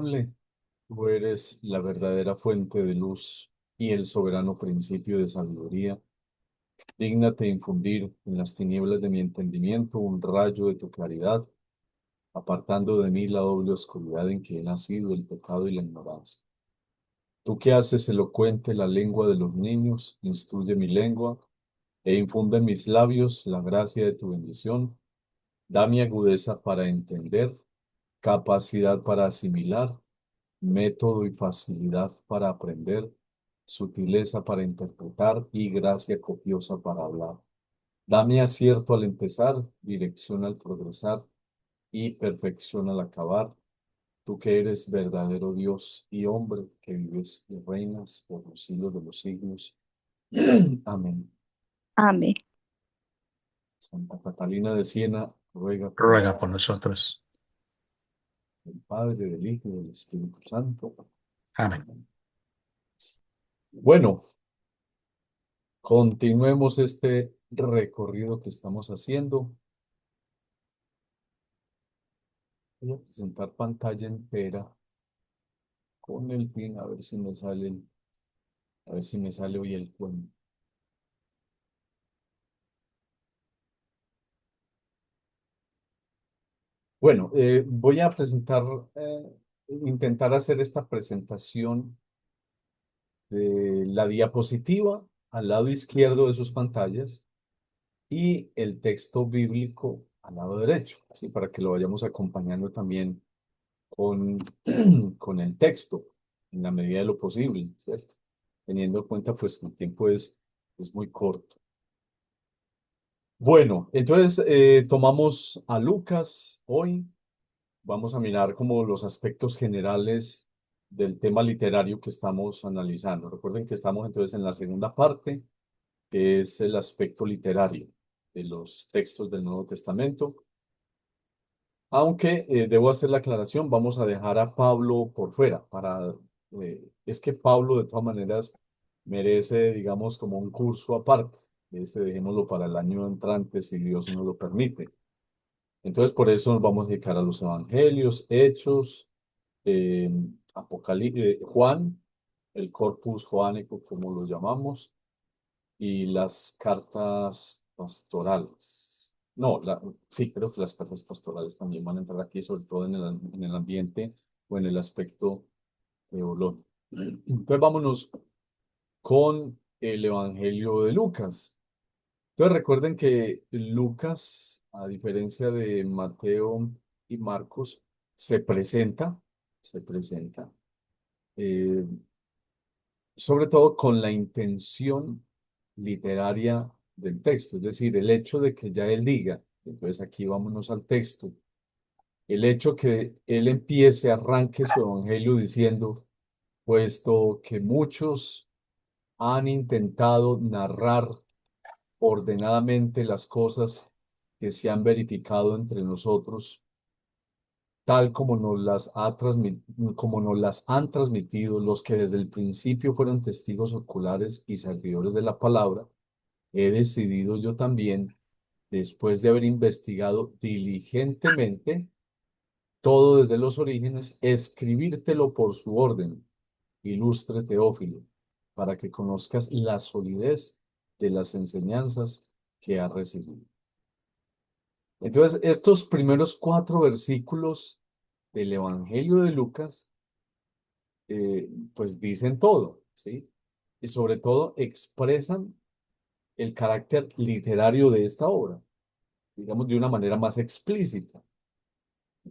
Ponle, tú eres la verdadera fuente de luz y el soberano principio de sabiduría. Dígnate infundir en las tinieblas de mi entendimiento un rayo de tu claridad, apartando de mí la doble oscuridad en que he nacido, el pecado y la ignorancia. Tú que haces elocuente la lengua de los niños, instruye mi lengua e infunde en mis labios la gracia de tu bendición. Dame agudeza para entender, capacidad para asimilar, método y facilidad para aprender, sutileza para interpretar y gracia copiosa para hablar. Dame acierto al empezar, dirección al progresar y perfección al acabar. Tú que eres verdadero Dios y hombre, que vives y reinas por los siglos de los siglos. Amén. Amén. Santa Catalina de Siena, ruega por Ruega por nosotros. nosotros. Del Padre, del Hijo y del Espíritu Santo. Amén. Amén. Bueno, continuemos este recorrido que estamos haciendo. Voy a presentar pantalla entera con el fin, a ver si me sale, a ver si me sale hoy el cuento. Bueno, voy a presentar, intentar hacer esta presentación de la diapositiva al lado izquierdo de sus pantallas y el texto bíblico al lado derecho, así para que lo vayamos acompañando también con, con el texto en la medida de lo posible, ¿cierto? Teniendo en cuenta pues que el tiempo es muy corto. Bueno, entonces tomamos a Lucas hoy. Vamos a mirar como los aspectos generales del tema literario que estamos analizando. Recuerden que estamos entonces en la segunda parte, que es el aspecto literario de los textos del Nuevo Testamento. Aunque debo hacer la aclaración, vamos a dejar a Pablo por fuera. Es que Pablo de todas maneras merece, digamos, como un curso aparte. Ese dejémoslo para el año entrante, si Dios nos lo permite. Entonces, por eso nos vamos a dedicar a los evangelios, hechos, eh, Juan, el corpus joánico, como lo llamamos, y las cartas pastorales. No, sí, creo que las cartas pastorales también van a entrar aquí, sobre todo en el ambiente o en el aspecto teológico. Entonces, vámonos con el Evangelio de Lucas. Entonces, recuerden que Lucas, a diferencia de Mateo y Marcos, se presenta, se presenta. eh, sobre todo con la intención literaria del texto, es decir, el hecho de que ya él diga, entonces aquí vámonos al texto, el hecho que él empiece, arranque su evangelio diciendo, puesto que muchos han intentado narrar ordenadamente las cosas que se han verificado entre nosotros, tal como como nos las han transmitido los que desde el principio fueron testigos oculares y servidores de la palabra, he decidido yo también, después de haber investigado diligentemente todo desde los orígenes, escribírtelo por su orden, ilustre Teófilo, para que conozcas la solidez de las enseñanzas que has recibido. Entonces, estos primeros 4 versículos del Evangelio de Lucas pues dicen todo, ¿sí? Y sobre todo expresan el carácter literario de esta obra, digamos, de una manera más explícita.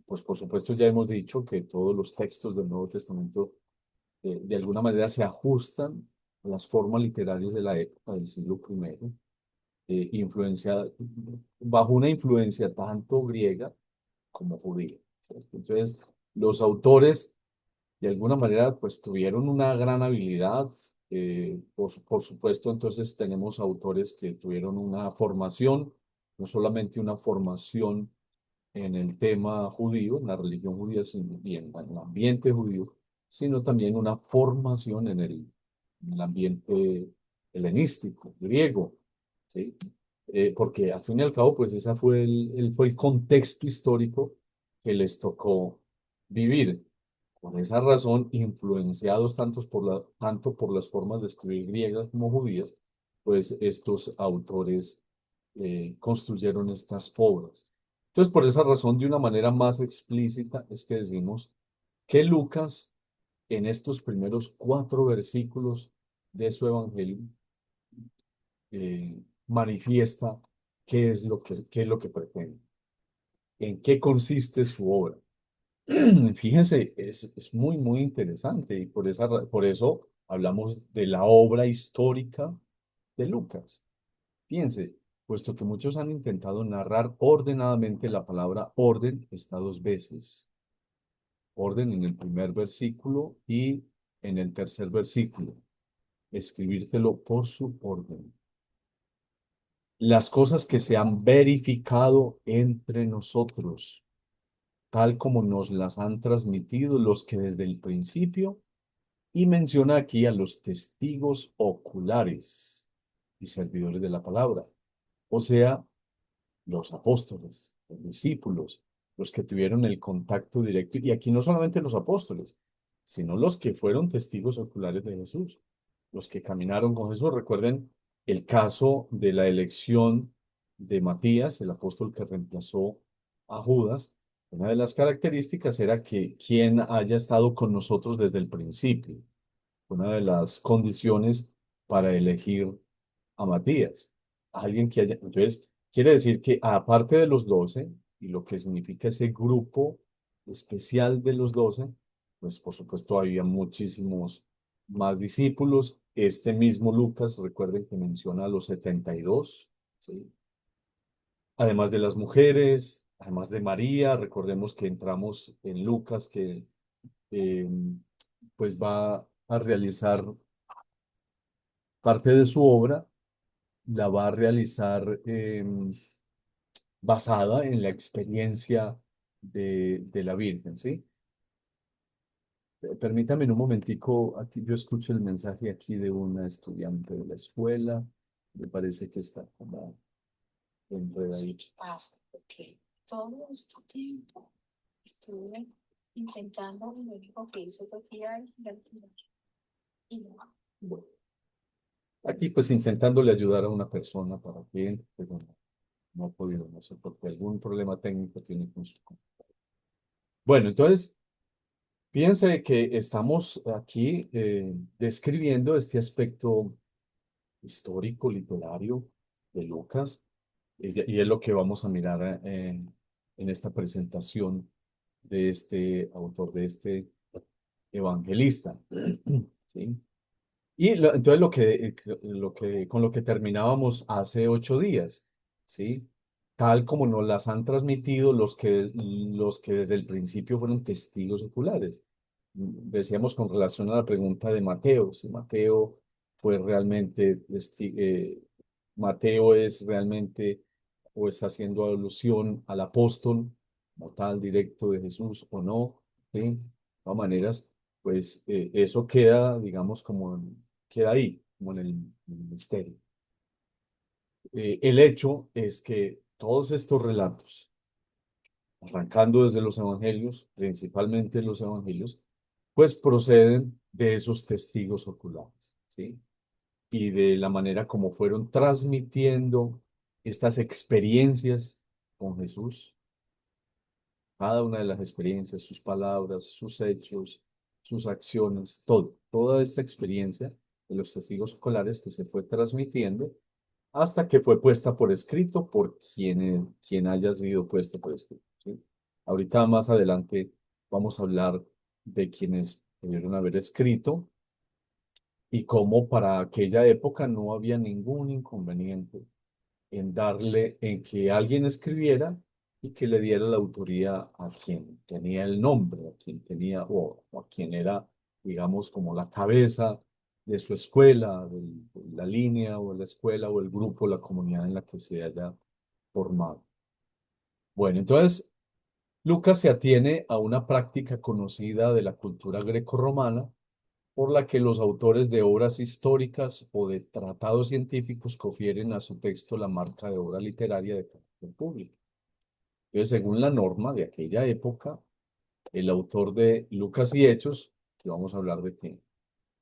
Pues por supuesto ya hemos dicho que todos los textos del Nuevo Testamento de alguna manera se ajustan a las formas literarias de la época del siglo I, influenciada, bajo una influencia tanto griega como judía, ¿cierto? Entonces, los autores de alguna manera, pues tuvieron una gran habilidad. Por supuesto, entonces tenemos autores que tuvieron una formación, no solamente una formación en el tema judío, en la religión judía y en el ambiente judío, sino también una formación en el ambiente helenístico, griego, ¿sí? Porque al fin y al cabo, pues ese fue fue el contexto histórico que les tocó vivir. Por esa razón, influenciados tanto por las formas de escribir griegas como judías, pues estos autores construyeron estas obras. Entonces, por esa razón, de una manera más explícita, es que decimos que Lucas, en estos primeros 4 versículos de su evangelio, manifiesta qué es lo que pretende, en qué consiste su obra. Fíjense, es muy, muy interesante y por eso hablamos de la obra histórica de Lucas. Fíjense, puesto que muchos han intentado narrar ordenadamente, la palabra orden está 2 veces. Orden en el primer versículo y en el tercer versículo. Escribírtelo por su orden. Las cosas que se han verificado entre nosotros, tal como nos las han transmitido los que desde el principio, y menciona aquí a los testigos oculares y servidores de la palabra, o sea, los apóstoles, los discípulos, los que tuvieron el contacto directo, y aquí no solamente los apóstoles, sino los que fueron testigos oculares de Jesús, los que caminaron con Jesús. Recuerden el caso de la elección de Matías, el apóstol que reemplazó a Judas. Una de las características era que quien haya estado con nosotros desde el principio, una de las condiciones para elegir a Matías. Alguien que haya. Entonces, quiere decir que aparte de los 12, y lo que significa ese grupo especial de los 12, pues por supuesto había muchísimos más discípulos. Este mismo Lucas, recuerden que menciona a los 72, ¿sí? Además de las mujeres, además de María, recordemos que entramos en Lucas, que eh, pues va a realizar parte de su obra, la va a realizar basada en la experiencia de la Virgen, ¿sí? Permítame un momentico, aquí yo escucho el mensaje aquí de una estudiante de la escuela, me parece que está como enredadito. Sí, pasa, porque todo este tiempo estuve intentando, lo único que hice fue tirar y tirar, y no. Bueno, aquí pues intentándole ayudar a una persona para que, pero no ha podido, no sé, porque algún problema técnico tiene con su computadora. Bueno, entonces, fíjense que estamos aquí describiendo este aspecto histórico, literario de Lucas, y es lo que vamos a mirar en esta presentación de este autor, de este evangelista. ¿Sí? Entonces con lo que terminábamos hace 8 días, ¿sí? Tal como nos las han transmitido los que desde el principio fueron testigos oculares. Decíamos con relación a la pregunta de Mateo, si Mateo fue realmente, Mateo es realmente o está haciendo alusión al apóstol como tal directo de Jesús o no, ¿sí? De todas maneras, pues eso queda, digamos, queda ahí, como en el misterio. El hecho es que todos estos relatos, arrancando desde los evangelios, principalmente los evangelios, pues proceden de esos testigos oculares, ¿sí? Y de la manera como fueron transmitiendo estas experiencias con Jesús, cada una de las experiencias, sus palabras, sus hechos, sus acciones, toda esta experiencia de los testigos oculares que se fue transmitiendo hasta que fue puesta por escrito por quien haya sido puesta por escrito, ¿sí? Ahorita más adelante vamos a hablar de quienes pudieron haber escrito y cómo para aquella época no había ningún inconveniente en que alguien escribiera y que le diera la autoría a quien tenía el nombre, a quien tenía o a quien era, digamos, como la cabeza de su escuela, de la línea o la escuela o el grupo, la comunidad en la que se haya formado. Bueno, entonces Lucas se atiene a una práctica conocida de la cultura grecorromana por la que los autores de obras históricas o de tratados científicos confieren a su texto la marca de obra literaria de carácter público. Entonces, según la norma de aquella época, El autor de Lucas y Hechos, que vamos a hablar de que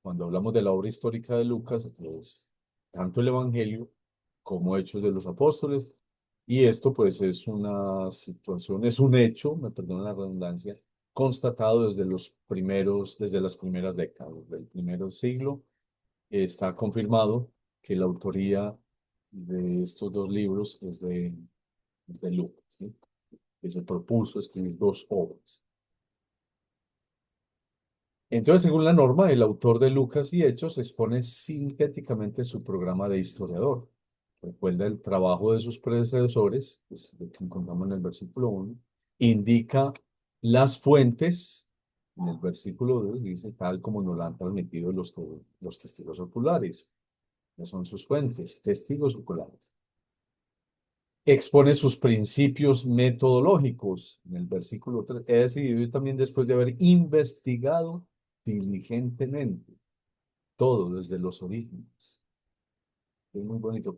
cuando hablamos de la obra histórica de Lucas, es tanto el Evangelio como Hechos de los Apóstoles. Y esto pues es una situación, es un hecho, me perdona la redundancia, constatado desde las primeras décadas del primer siglo. Está confirmado que la autoría de estos dos libros es de Lucas, ¿sí? Que se propuso escribir dos obras. Entonces, según la norma, el autor de Lucas y Hechos expone sintéticamente su programa de historiador. Recuerda el trabajo de sus predecesores, que es lo que encontramos en el versículo 1, indica las fuentes, en el versículo 2 dice, tal como nos lo han transmitido los testigos oculares, que son sus fuentes, testigos oculares. Expone sus principios metodológicos, en el versículo 3. He decidido ir también después de haber investigado diligentemente todo desde los orígenes. Es muy bonito.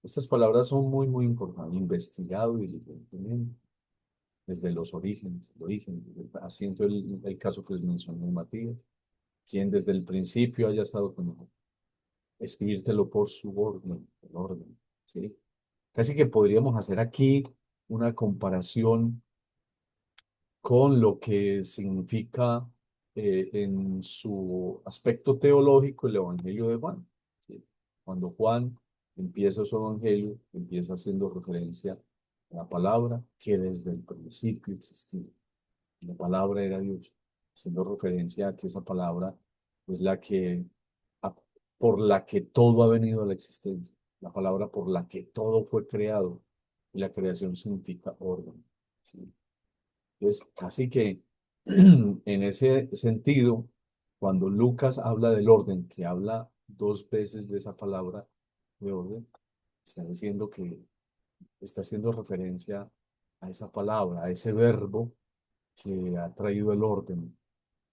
Estas palabras son muy, muy importantes. Investigado diligentemente desde los orígenes. El origen, haciendo el caso que les mencioné Matías, quien desde el principio haya estado con nosotros. Escribírtelo por su orden, el orden, ¿sí? Casi que podríamos hacer aquí una comparación con lo que significa en su aspecto teológico el Evangelio de Juan, ¿sí? Cuando Juan empieza su Evangelio, empieza haciendo referencia a la palabra que desde el principio existía. La palabra era Dios, haciendo referencia a que esa palabra es a- por la que todo ha venido a la existencia, la palabra por la que todo fue creado, y la creación significa orden, ¿sí? Es así que en ese sentido, cuando Lucas habla del orden, que habla dos veces de esa palabra de orden, está diciendo que está haciendo referencia a esa palabra, a ese verbo que ha traído el orden,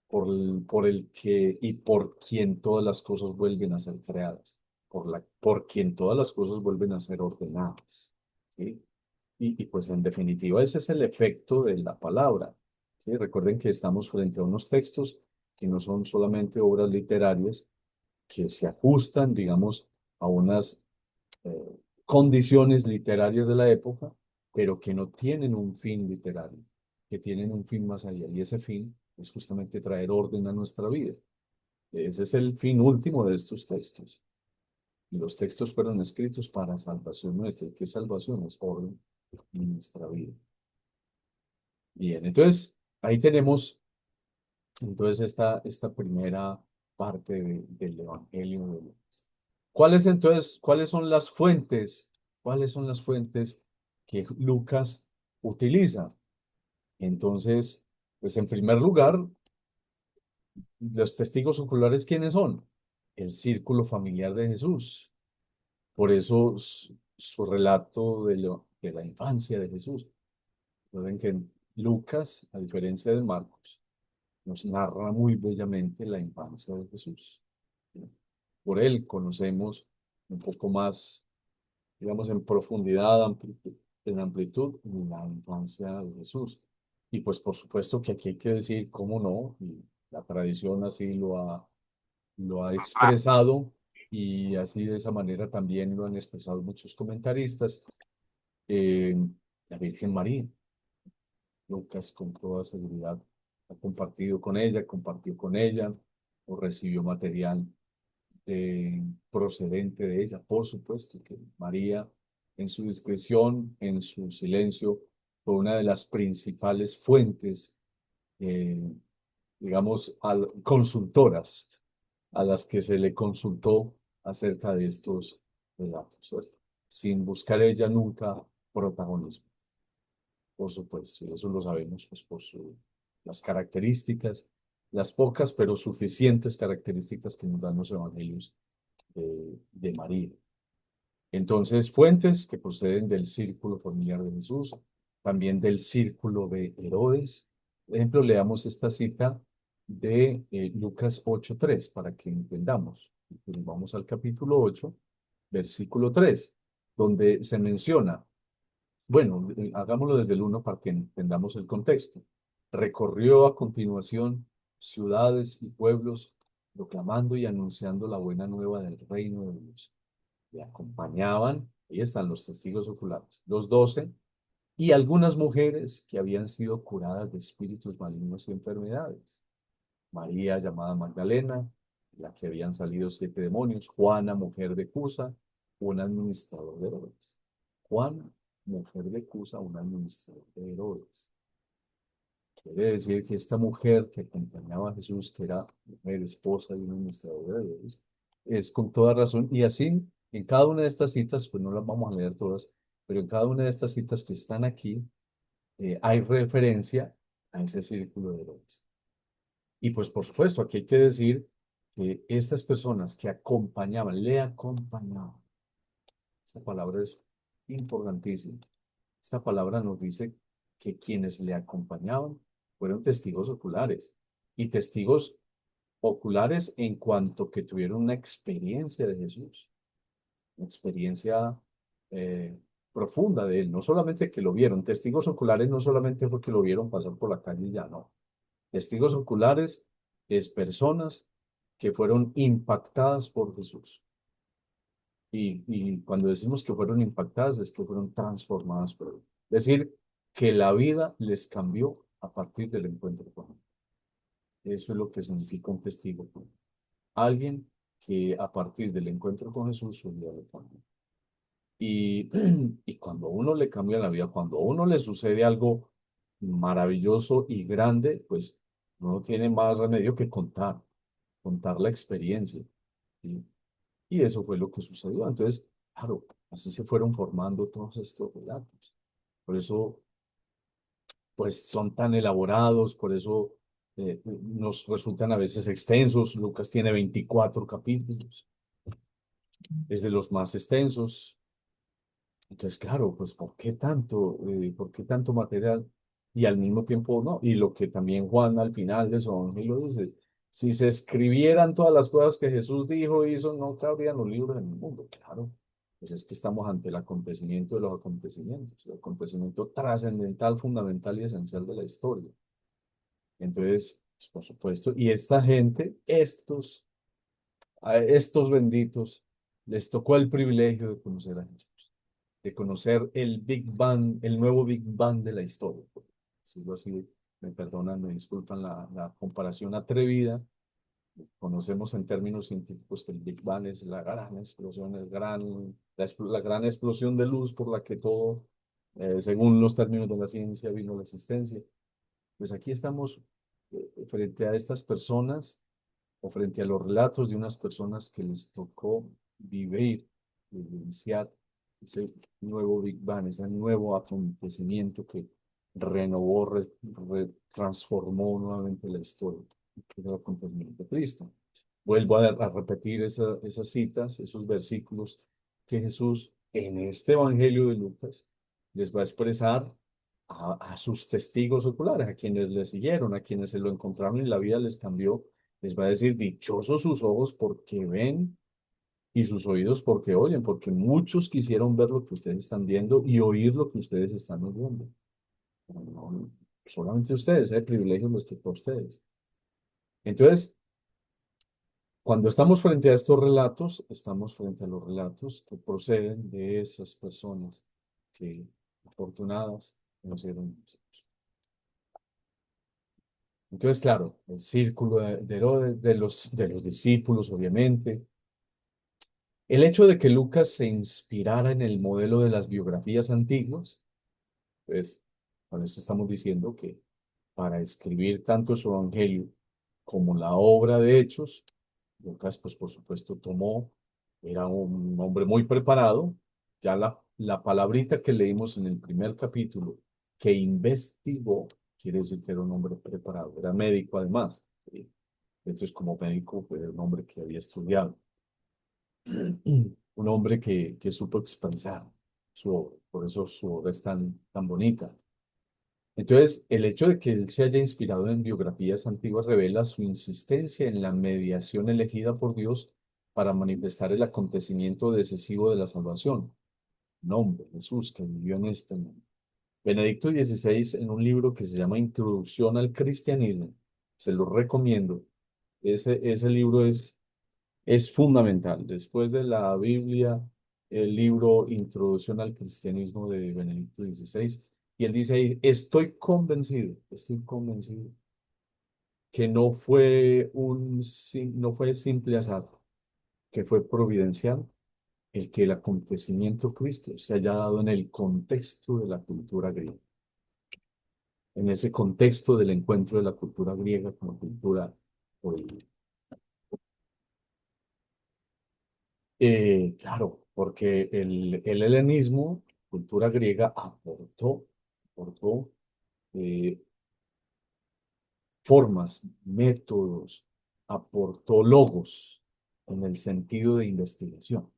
por el que y por quien todas las cosas vuelven a ser creadas, por quien todas las cosas vuelven a ser ordenadas, ¿sí? Y pues en definitiva ese es el efecto de la palabra, ¿sí? Recuerden que estamos frente a unos textos que no son solamente obras literarias, que se ajustan, digamos, a unas condiciones literarias de la época, pero que no tienen un fin literario, que tienen un fin más allá. Y ese fin es justamente traer orden a nuestra vida. Ese es el fin último de estos textos. Y los textos fueron escritos para salvación nuestra. ¿Y qué salvación? Es orden en nuestra vida. Bien, entonces ahí tenemos entonces esta primera parte del Evangelio de Lucas. ¿Cuáles son las fuentes? ¿Cuáles son las fuentes que Lucas utiliza? Entonces, pues en primer lugar, los testigos oculares, ¿quiénes son? El círculo familiar de Jesús. Por eso su relato de la infancia de Jesús. Recuerden que Lucas, a diferencia de Marcos, nos narra muy bellamente la infancia de Jesús. Por él conocemos un poco más, digamos, en profundidad, en amplitud, la infancia de Jesús. Y pues por supuesto que aquí hay que decir, cómo no, y la tradición así lo ha expresado, y así de esa manera también lo han expresado muchos comentaristas, eh, la Virgen María. Lucas con toda seguridad ha compartido con ella, compartió con ella o recibió material procedente de ella. Por supuesto que María, en su discreción, en su silencio, fue una de las principales fuentes, eh, digamos, consultoras a las que se le consultó acerca de estos relatos, ¿cierto? Sin buscar ella nunca protagonismo, por supuesto, y eso lo sabemos pues, las características, las pocas pero suficientes características que nos dan los evangelios de María. Entonces, fuentes que proceden del círculo familiar de Jesús, también del círculo de Herodes. Por ejemplo, leamos esta cita de Lucas 8:3 para que entendamos. Vamos al capítulo 8, versículo 3, donde se menciona, bueno, hagámoslo desde el 1 para que entendamos el contexto. recorrió a continuación ciudades y pueblos, proclamando y anunciando la buena nueva del reino de Dios. Le acompañaban, ahí están los testigos oculares, los 12, y algunas mujeres que habían sido curadas de espíritus malignos y enfermedades. María, llamada Magdalena, la que habían salido 7 demonios, Juana, mujer de Cusa, un administrador de Herodes. Juana, mujer de Cusa, un administrador de Herodes. Quiere decir que esta mujer que acompañaba a Jesús, que era mujer, esposa de un administrador de Herodes, es con toda razón. Y así, en cada una de estas citas, pues no las vamos a leer todas, pero en cada una de estas citas que están aquí, hay referencia a ese círculo de Herodes. Y pues por supuesto, aquí hay que decir que estas personas que acompañaban, le acompañaban, esta palabra es importantísima. Esta palabra nos dice que quienes le acompañaban fueron testigos oculares y testigos oculares en cuanto que tuvieron una experiencia de Jesús, una experiencia eh, profunda de él, no solamente que lo vieron, testigos oculares no solamente fue que lo vieron pasar por la calle y ya no. Testigos oculares es personas que fueron impactadas por Jesús. Y cuando decimos que fueron impactadas es que fueron transformadas por él. Es decir, que la vida les cambió a partir del encuentro con él. Eso es lo que significa un testigo. Alguien que a partir del encuentro con Jesús su vida le cambió. Y, y cuando a uno le cambia la vida, cuando a uno le sucede algo maravilloso y grande, pues no tiene más remedio que contar la experiencia. ¿Sí? Y eso fue lo que sucedió. Entonces, claro, así se fueron formando todos estos relatos. Por eso, pues son tan elaborados, por eso nos resultan a veces extensos. Lucas tiene 24 capítulos, es de los más extensos. Entonces, claro, pues ¿por qué tanto material? Y al mismo tiempo no. Y lo que también Juan al final de su evangelio dice, si se escribieran todas las cosas que Jesús dijo, hizo, no cabrían los libros en el mundo. Claro, pues es que estamos ante el acontecimiento de los acontecimientos, el acontecimiento trascendental, fundamental y esencial de la historia. Entonces, pues, por supuesto, y esta gente, a estos benditos, les tocó el privilegio de conocer a Jesús, de conocer el Big Bang, el nuevo Big Bang de la historia. Por decirlo así, me perdonan, me disculpan la comparación atrevida. Conocemos en términos científicos que el Big Bang es la gran explosión, la gran explosión de luz por la que todo, según los términos de la ciencia, vino a la existencia. Pues aquí estamos frente a estas personas o frente a los relatos de unas personas que les tocó vivir, vivenciar ese nuevo Big Bang, ese nuevo acontecimiento que renovó, transformó nuevamente la historia, que es el acontecimiento de Cristo. Vuelvo a repetir esas citas, esos versículos que Jesús en este Evangelio de Lucas les va a expresar a sus testigos oculares, a quienes le siguieron, a quienes se lo encontraron y la vida les cambió. Les va a decir, dichosos sus ojos porque ven y sus oídos porque oyen, porque muchos quisieron ver lo que ustedes están viendo y oír lo que ustedes están oyendo. No, solamente ustedes, el privilegio les tocó a ustedes. Entonces, cuando estamos frente a estos relatos, estamos frente a los relatos que proceden de esas personas que afortunadas conocieron. Entonces, claro, el círculo de Herodes, de los discípulos, obviamente. El hecho de que Lucas se inspirara en el modelo de las biografías antiguas, pues con esto estamos diciendo que para escribir tanto su evangelio como la obra de Hechos, Lucas, pues por supuesto era un hombre muy preparado. Ya la palabrita que leímos en el primer capítulo, que investigó, quiere decir que era un hombre preparado, era médico además. ¿Sí? Entonces, como médico, pues, era un hombre que había estudiado, un hombre que supo expresar su obra, por eso su obra es tan bonita. Entonces, el hecho de que él se haya inspirado en biografías antiguas revela su insistencia en la mediación elegida por Dios para manifestar el acontecimiento decisivo de la salvación. Un hombre, Jesús, que vivió en este mundo. Benedicto XVI, en un libro que se llama Introducción al Cristianismo, se lo recomiendo. Ese libro es fundamental. Después de la Biblia, el libro Introducción al Cristianismo de Benedicto XVI, y él dice ahí, estoy convencido que no fue simple azar, que fue providencial el que el acontecimiento Cristo se haya dado en el contexto de la cultura griega, en ese contexto del encuentro de la cultura griega con la cultura judía. Claro, porque el helenismo, cultura griega, aportó eh, formas, métodos, aportó logos en el sentido de investigación.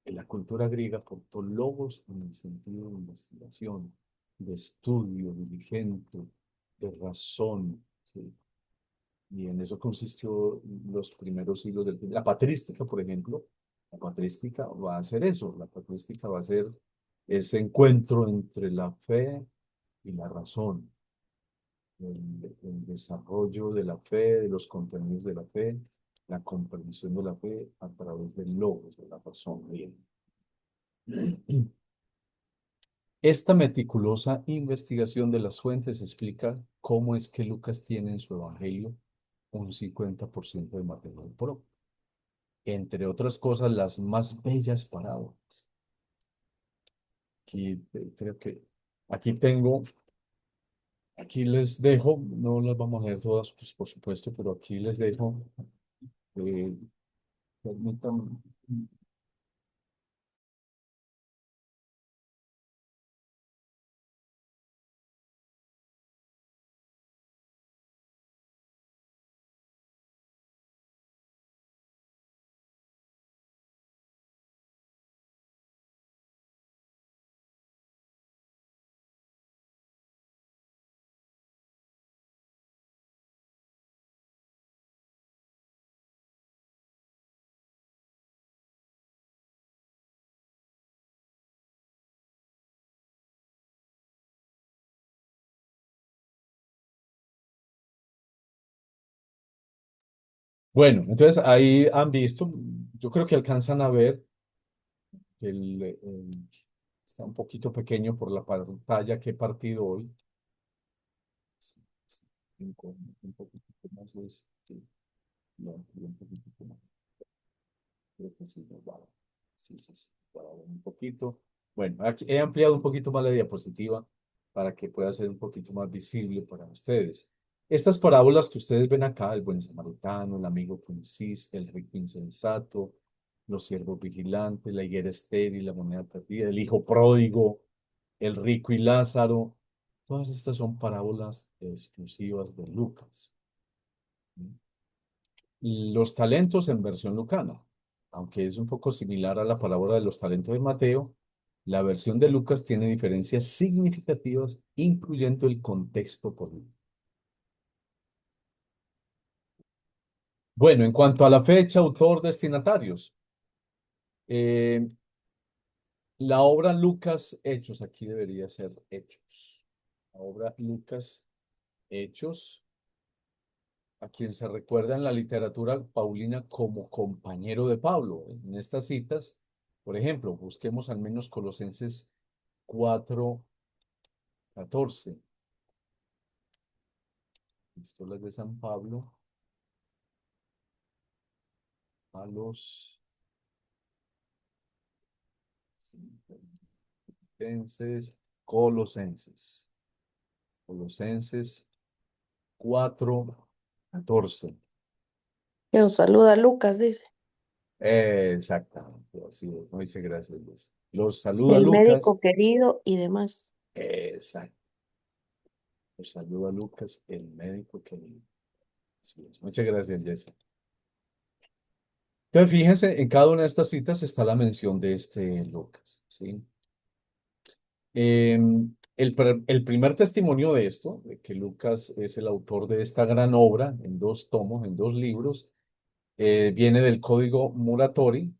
En la cultura griega aportó logos en el sentido de investigación, de estudio diligente, de razón, ¿sí? Y en eso consistió los primeros siglos del... La patrística, por ejemplo, la patrística va a hacer eso, la patrística va a ser ese encuentro entre la fe y la razón, el desarrollo de la fe, de los contenidos de la fe, la comprensión de la fe a través del logos de la razón. Bien. Esta meticulosa investigación de las fuentes explica cómo es que Lucas tiene en su evangelio un 50% de material propio. Entre otras cosas, las más bellas parábolas. Aquí creo que aquí tengo, aquí les dejo, no las vamos a leer todas, pues, por supuesto, pero aquí les dejo, eh, permítanme. Bueno, entonces ahí han visto, yo creo que alcanzan a ver está un poquito pequeño por la pantalla que he partido hoy. Sí, sí, un poquito más, no, un poquito más. Creo que sí, nos va. Sí, sí, sí, va a dar un poquito. Bueno, aquí he ampliado un poquito más la diapositiva para que pueda ser un poquito más visible para ustedes. Estas parábolas que ustedes ven acá, el buen samaritano, el amigo que insiste, el rico insensato, los siervos vigilantes, la higuera estéril, la moneda perdida, el hijo pródigo, el rico y Lázaro, todas estas son parábolas exclusivas de Lucas. Los talentos en versión lucana, aunque es un poco similar a la palabra de los talentos de Mateo, la versión de Lucas tiene diferencias significativas, incluyendo el contexto político. Bueno, en cuanto a la fecha, autor, destinatarios, eh, la obra Lucas Hechos, aquí debería ser Hechos. La obra Lucas Hechos, a quien se recuerda en la literatura paulina como compañero de Pablo. En estas citas, por ejemplo, busquemos al menos Colosenses 4:14. Epístolas de San Pablo a los Colosenses. Colosenses 4:14. Que os saluda Lucas, dice. Exactamente, así es. Muchas gracias, Luis. Los saluda El Lucas. médico querido y demás. Exacto. Los saluda Lucas, el médico que... Así es. Muchas gracias, Jesse. Entonces, fíjense, en cada una de estas citas está la mención de este Lucas, ¿sí? El primer testimonio de esto, de que Lucas es el autor de esta gran obra en 2 tomos, en 2 libros, viene del Código Muratori,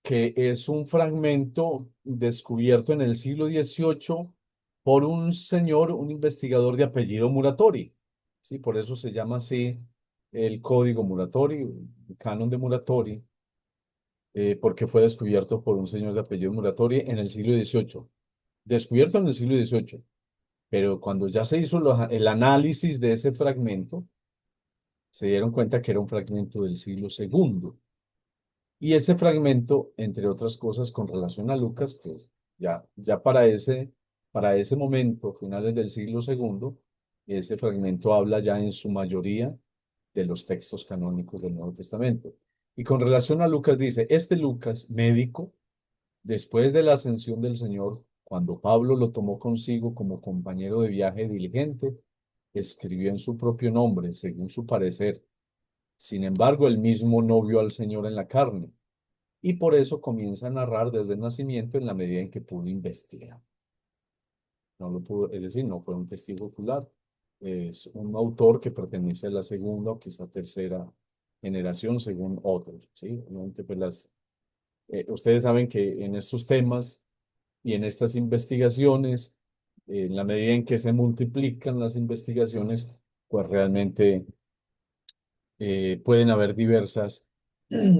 que es un fragmento descubierto en el siglo XVIII por un señor, un investigador de apellido Muratori. Sí, por eso se llama así el Código Muratori, el Canon de Muratori, porque fue descubierto por un señor de apellido Muratori en el siglo XVIII. Descubierto en el siglo XVIII, pero cuando ya se hizo el análisis de ese fragmento, se dieron cuenta que era un fragmento del siglo segundo. Y ese fragmento, entre otras cosas, con relación a Lucas, que ya para ese momento, finales del siglo segundo, ese fragmento habla ya en su mayoría de los textos canónicos del Nuevo Testamento. Y con relación a Lucas dice, este Lucas, médico, después de la ascensión del Señor, cuando Pablo lo tomó consigo como compañero de viaje diligente, escribió en su propio nombre, según su parecer. Sin embargo, él mismo no vio al Señor en la carne y por eso comienza a narrar desde el nacimiento en la medida en que pudo investigar. No lo pudo, es decir, no fue un testigo ocular. Es un autor que pertenece a la segunda o quizá tercera generación, según otros, ¿sí? Obviamente, pues ustedes saben que en estos temas y en estas investigaciones, en la medida en que se multiplican las investigaciones, pues realmente pueden haber diversas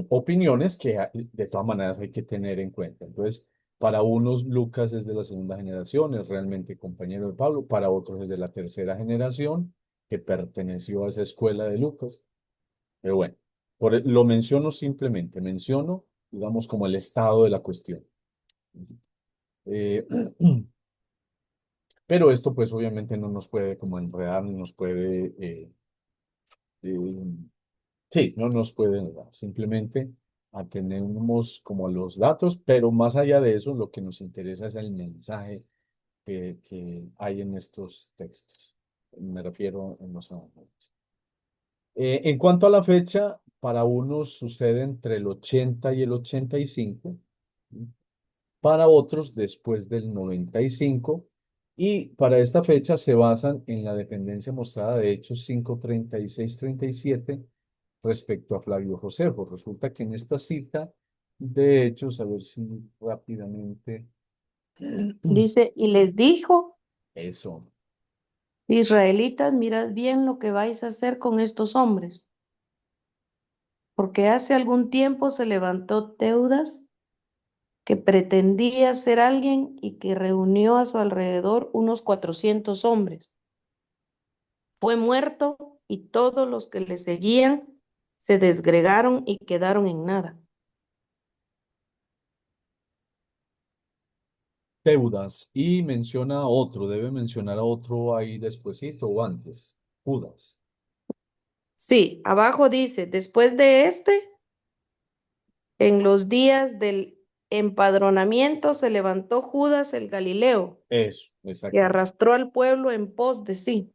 opiniones que de todas maneras hay que tener en cuenta. Entonces, para unos Lucas es de la segunda generación, es realmente compañero de Pablo, para otros es de la tercera generación que perteneció a esa escuela de Lucas. Pero bueno, lo menciono simplemente, menciono, digamos, como el estado de la cuestión. Eh, pero esto pues obviamente no nos puede como enredar, no nos puede eh, sí, no nos puede negar. Simplemente atenemos como a los datos, pero más allá de eso, lo que nos interesa es el mensaje que hay en estos textos. Me refiero en los evangelios. En cuanto a la fecha, para unos sucede entre el 80 y el 85, ¿sí? Para otros después del 95, y para esta fecha se basan en la dependencia mostrada de Hechos 5:36-37 respecto a Flavio Josefo. Resulta que en esta cita de Hechos, a ver si rápidamente, Dice, y les dijo, eso, Israelitas, mirad bien lo que vais a hacer con estos hombres, porque hace algún tiempo se levantó Teudas, que pretendía ser alguien y que reunió a su alrededor unos 400 hombres. Fue muerto y todos los que le seguían se desgregaron y quedaron en nada. Teudas, y menciona a otro, debe mencionar a otro ahí despuesito o antes, Judas. Sí, abajo dice, después de este, en los días del empadronamiento se levantó Judas el Galileo, Eso, que exactamente, arrastró al pueblo en pos de sí.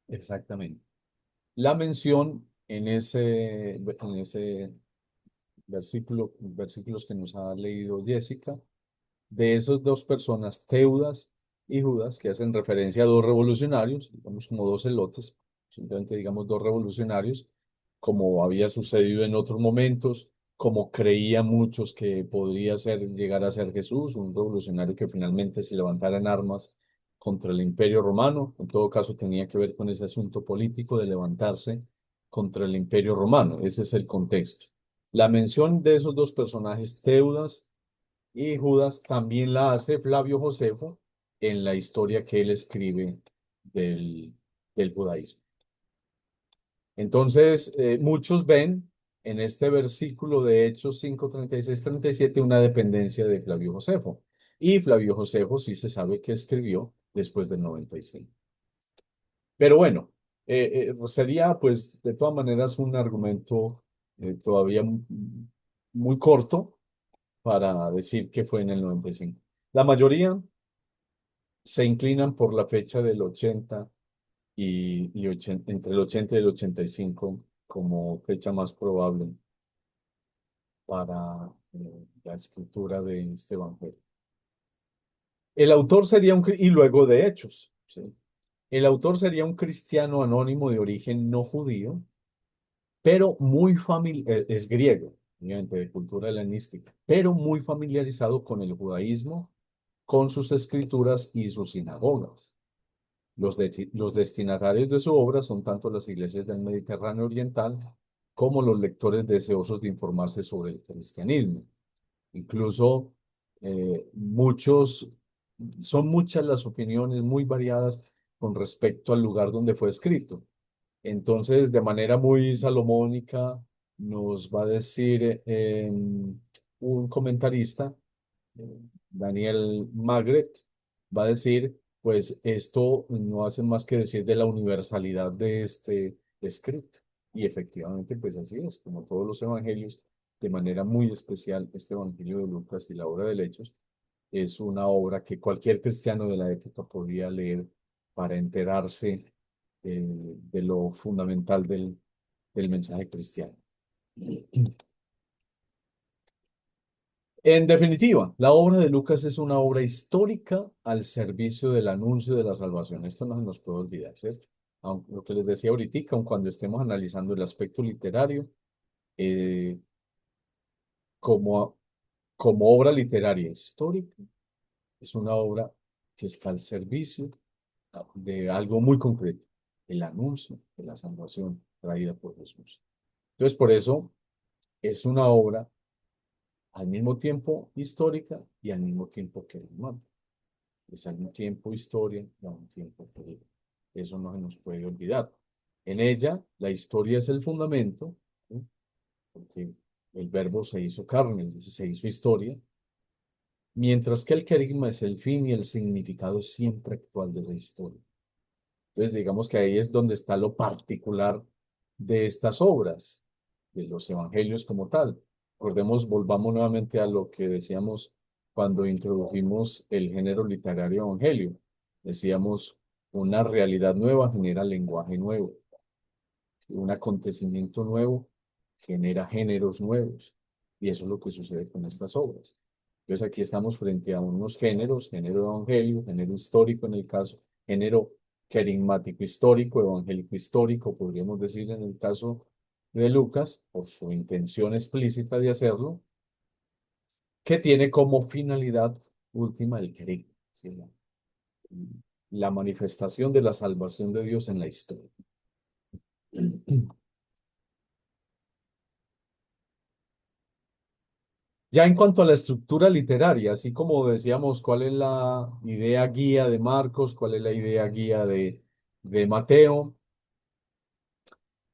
exactamente. La mención en ese versículos que nos ha leído Jessica, de esos dos personas, Teudas y Judas, que hacen referencia a dos revolucionarios, digamos como dos elotes, simplemente digamos dos revolucionarios, como había sucedido en otros momentos, como creían muchos que podría llegar a ser Jesús, un revolucionario que finalmente se levantara en armas contra el Imperio Romano. En todo caso, tenía que ver con ese asunto político de levantarse contra el Imperio Romano. Ese es el contexto. La mención de esos dos personajes, Teudas y Judas, también la hace Flavio Josefo en la historia que él escribe del, del judaísmo. Entonces, muchos ven en este versículo de Hechos 5:36-37 una dependencia de Flavio Josefo. Y Flavio Josefo sí se sabe que escribió después del 95. Pero bueno, sería pues de todas maneras un argumento todavía muy corto para decir que fue en el 95. La mayoría se inclinan por la fecha del 80 entre el 80 y el 85 como fecha más probable para la escritura de este evangelio. El autor sería y luego de Hechos, ¿sí? El autor sería un cristiano anónimo de origen no judío, pero muy familiar, es griego, obviamente de cultura helenística, pero muy familiarizado con el judaísmo, con sus escrituras y sus sinagogas. Los destinatarios de su obra son tanto las iglesias del Mediterráneo Oriental como los lectores deseosos de informarse sobre el cristianismo. Incluso muchos, son muchas las opiniones muy variadas con respecto al lugar donde fue escrito. Entonces, de manera muy salomónica, nos va a decir un comentarista, eh, Daniel Magret, va a decir, pues esto no hace más que decir de la universalidad de este escrito. Y efectivamente, pues así es, como todos los evangelios, de manera muy especial, este Evangelio de Lucas y la obra de Hechos es una obra que cualquier cristiano de la época podía leer para enterarse de lo fundamental del mensaje cristiano. En definitiva, la obra de Lucas es una obra histórica al servicio del anuncio de la salvación. Esto no se nos puede olvidar, ¿cierto? Aunque, lo que les decía ahorita, aun cuando estemos analizando el aspecto literario, eh, como, como obra literaria histórica, es una obra que está al servicio de algo muy concreto, el anuncio de la salvación traída por Jesús. Entonces, por eso es una obra al mismo tiempo histórica y al mismo tiempo querigmática. Es al mismo tiempo historia y al mismo tiempo querigma. Eso no se nos puede olvidar. En ella, la historia es el fundamento, ¿sí? Porque el verbo se hizo carne, se hizo historia, mientras que el querigma es el fin y el significado siempre actual de esa historia. Entonces, digamos que ahí es donde está lo particular de estas obras, de los evangelios como tal. Recordemos, volvamos nuevamente a lo que decíamos cuando introdujimos el género literario evangelio. Decíamos, una realidad nueva genera lenguaje nuevo. Un acontecimiento nuevo genera géneros nuevos. Y eso es lo que sucede con estas obras. Entonces aquí estamos frente a unos géneros, género evangelio, género histórico en el caso, género querigmático histórico, evangélico histórico, podríamos decir en el caso de Lucas, por su intención explícita de hacerlo, que tiene como finalidad última el querigma, ¿sí? La manifestación de la salvación de Dios en la historia. Ya en cuanto a la estructura literaria, así como decíamos, cuál es la idea guía de Marcos, cuál es la idea guía de Mateo.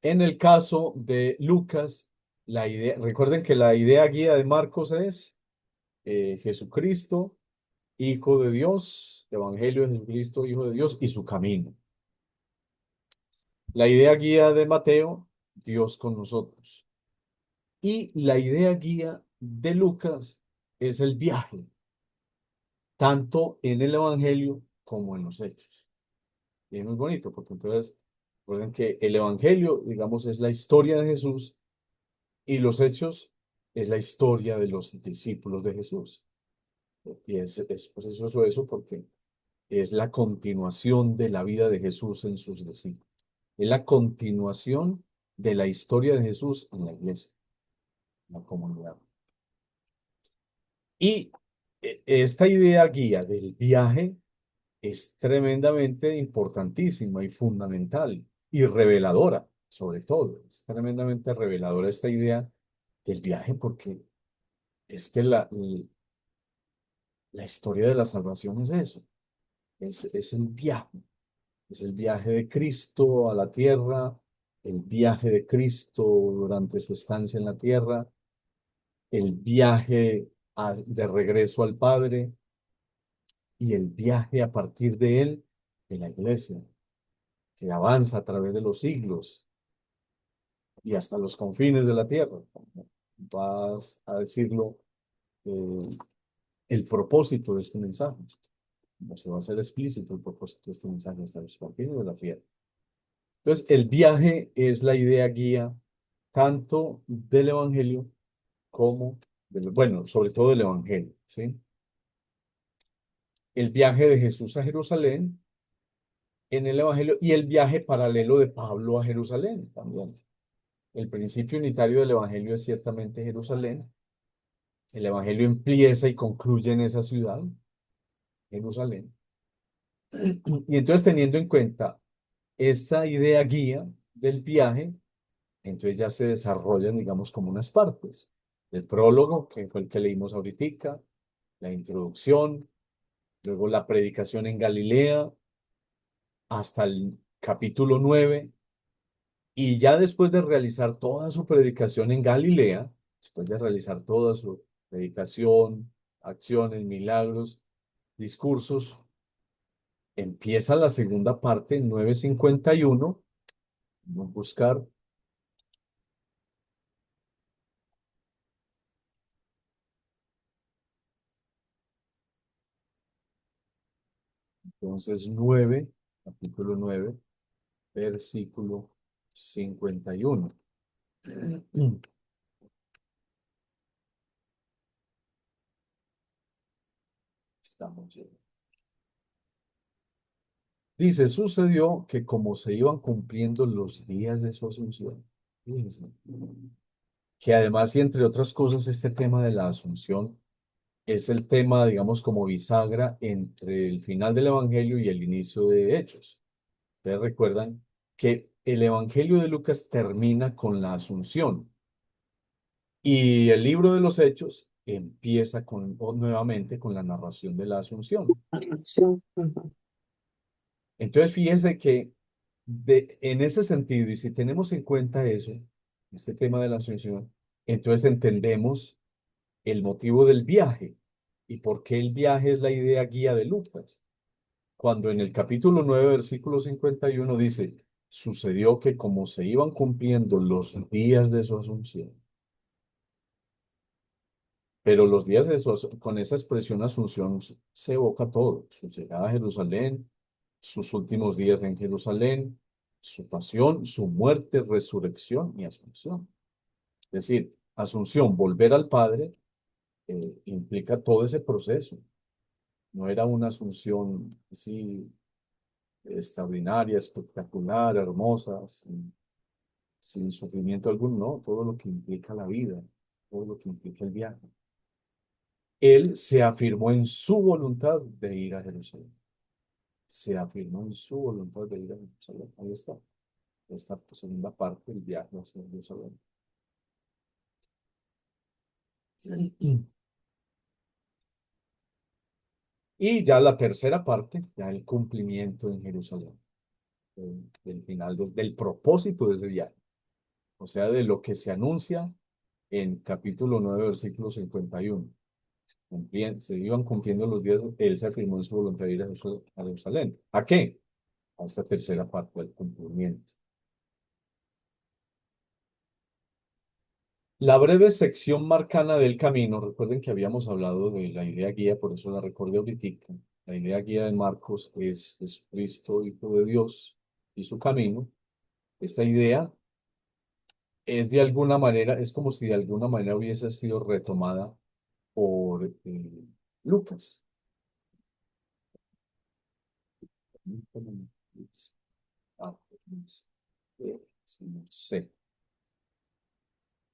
En el caso de Lucas, la idea, recuerden que la idea guía de Marcos es Jesucristo, Hijo de Dios, Evangelio de Jesucristo, Hijo de Dios y su camino. La idea guía de Mateo, Dios con nosotros. Y la idea guía de Lucas es el viaje, tanto en el Evangelio como en los Hechos. Y es muy bonito porque entonces, recuerden que el Evangelio, digamos, es la historia de Jesús y los Hechos es la historia de los discípulos de Jesús. Y es precioso eso porque es la continuación de la vida de Jesús en sus discípulos. Es la continuación de la historia de Jesús en la iglesia, en la comunidad. Y esta idea guía del viaje es tremendamente importantísima y fundamental y reveladora, sobre todo. Es tremendamente reveladora esta idea del viaje porque es que la historia de la salvación es eso, es el viaje de Cristo a la tierra, el viaje de Cristo durante su estancia en la tierra, el viaje de regreso al Padre y el viaje a partir de él de la iglesia, que avanza a través de los siglos y hasta los confines de la tierra. Vas a decirlo, eh, el propósito de este mensaje. No se va a hacer explícito el propósito de este mensaje hasta los confines de la tierra. Entonces, el viaje es la idea guía tanto del Evangelio como bueno, sobre todo del Evangelio, ¿sí? El viaje de Jesús a Jerusalén en el Evangelio y el viaje paralelo de Pablo a Jerusalén también. El principio unitario del Evangelio es ciertamente Jerusalén. El Evangelio empieza y concluye en esa ciudad, Jerusalén. Y entonces, teniendo en cuenta esta idea guía del viaje, entonces ya se desarrollan, digamos, como unas partes. El prólogo, que fue el que leímos ahorita, la introducción, luego la predicación en Galilea, hasta el capítulo 9, y ya después de realizar toda su predicación en Galilea, después de realizar toda su predicación, acciones, milagros, discursos, empieza la segunda parte en 9:51. Vamos a buscar. Entonces, capítulo 9, versículo 51. Estamos bien. Dice, sucedió que como se iban cumpliendo los días de su asunción, fíjense, que además y entre otras cosas este tema de la asunción es el tema, digamos, como bisagra entre el final del Evangelio y el inicio de Hechos. Ustedes recuerdan que el Evangelio de Lucas termina con la asunción y el libro de los Hechos empieza nuevamente con la narración de la asunción. Sí. Ujú. Entonces, fíjense que en ese sentido, y si tenemos en cuenta eso, este tema de la asunción, entonces entendemos el motivo del viaje y por qué el viaje es la idea guía de Lucas. Cuando en el capítulo 9 versículo 51 dice, sucedió que como se iban cumpliendo los días de su asunción, pero los días de con esa expresión asunción se evoca todo, su llegada a Jerusalén, sus últimos días en Jerusalén, su pasión, su muerte, resurrección y asunción. Es decir, asunción, volver al Padre, implica todo ese proceso. No era una asunción así extraordinaria, espectacular, hermosa, sin sufrimiento alguno, no, todo lo que implica la vida, todo lo que implica el viaje. Él se afirmó en su voluntad de ir a Jerusalén. Se afirmó en su voluntad de ir a Jerusalén. Ahí está. Esta segunda parte del viaje hacia Jerusalén. Y ya la tercera parte, ya el cumplimiento en Jerusalén, del final, del propósito de ese viaje. O sea, de lo que se anuncia en capítulo 9 versículo 51. Se iban cumpliendo los días, él se afirmó en su voluntad de ir a Jerusalén. ¿A qué? A esta tercera parte del cumplimiento. La breve sección marcana del camino, recuerden que habíamos hablado de la idea guía, por eso la recordé ahorita. La idea guía de Marcos es Jesucristo, Hijo de Dios, y su camino. Esta idea es de alguna manera, es como si de alguna manera hubiese sido retomada por Lucas. Sí.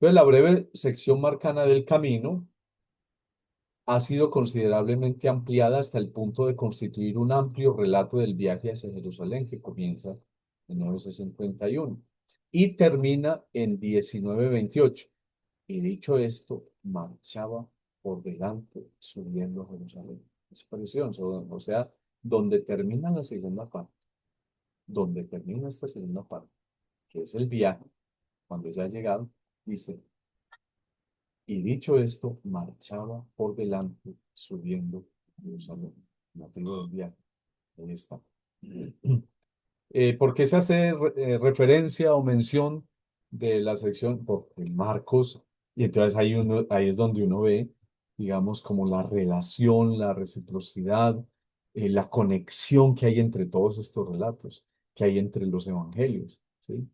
Entonces, la breve sección marcana del camino ha sido considerablemente ampliada hasta el punto de constituir un amplio relato del viaje hacia Jerusalén que comienza en 951 y termina en 1928. Y dicho esto, marchaba por delante subiendo a Jerusalén. Es precioso, o sea, donde termina la segunda parte, donde termina esta segunda parte, que es el viaje, cuando ya ha llegado, dice, y dicho esto, marchaba por delante, subiendo a Jerusalén. Motivo del viaje. Ahí está. ¿Por qué se hace referencia o mención de la sección? Porque Marcos, y entonces ahí es donde uno ve, digamos, como la relación, la reciprocidad, la conexión que hay entre todos estos relatos, que hay entre los evangelios, ¿sí?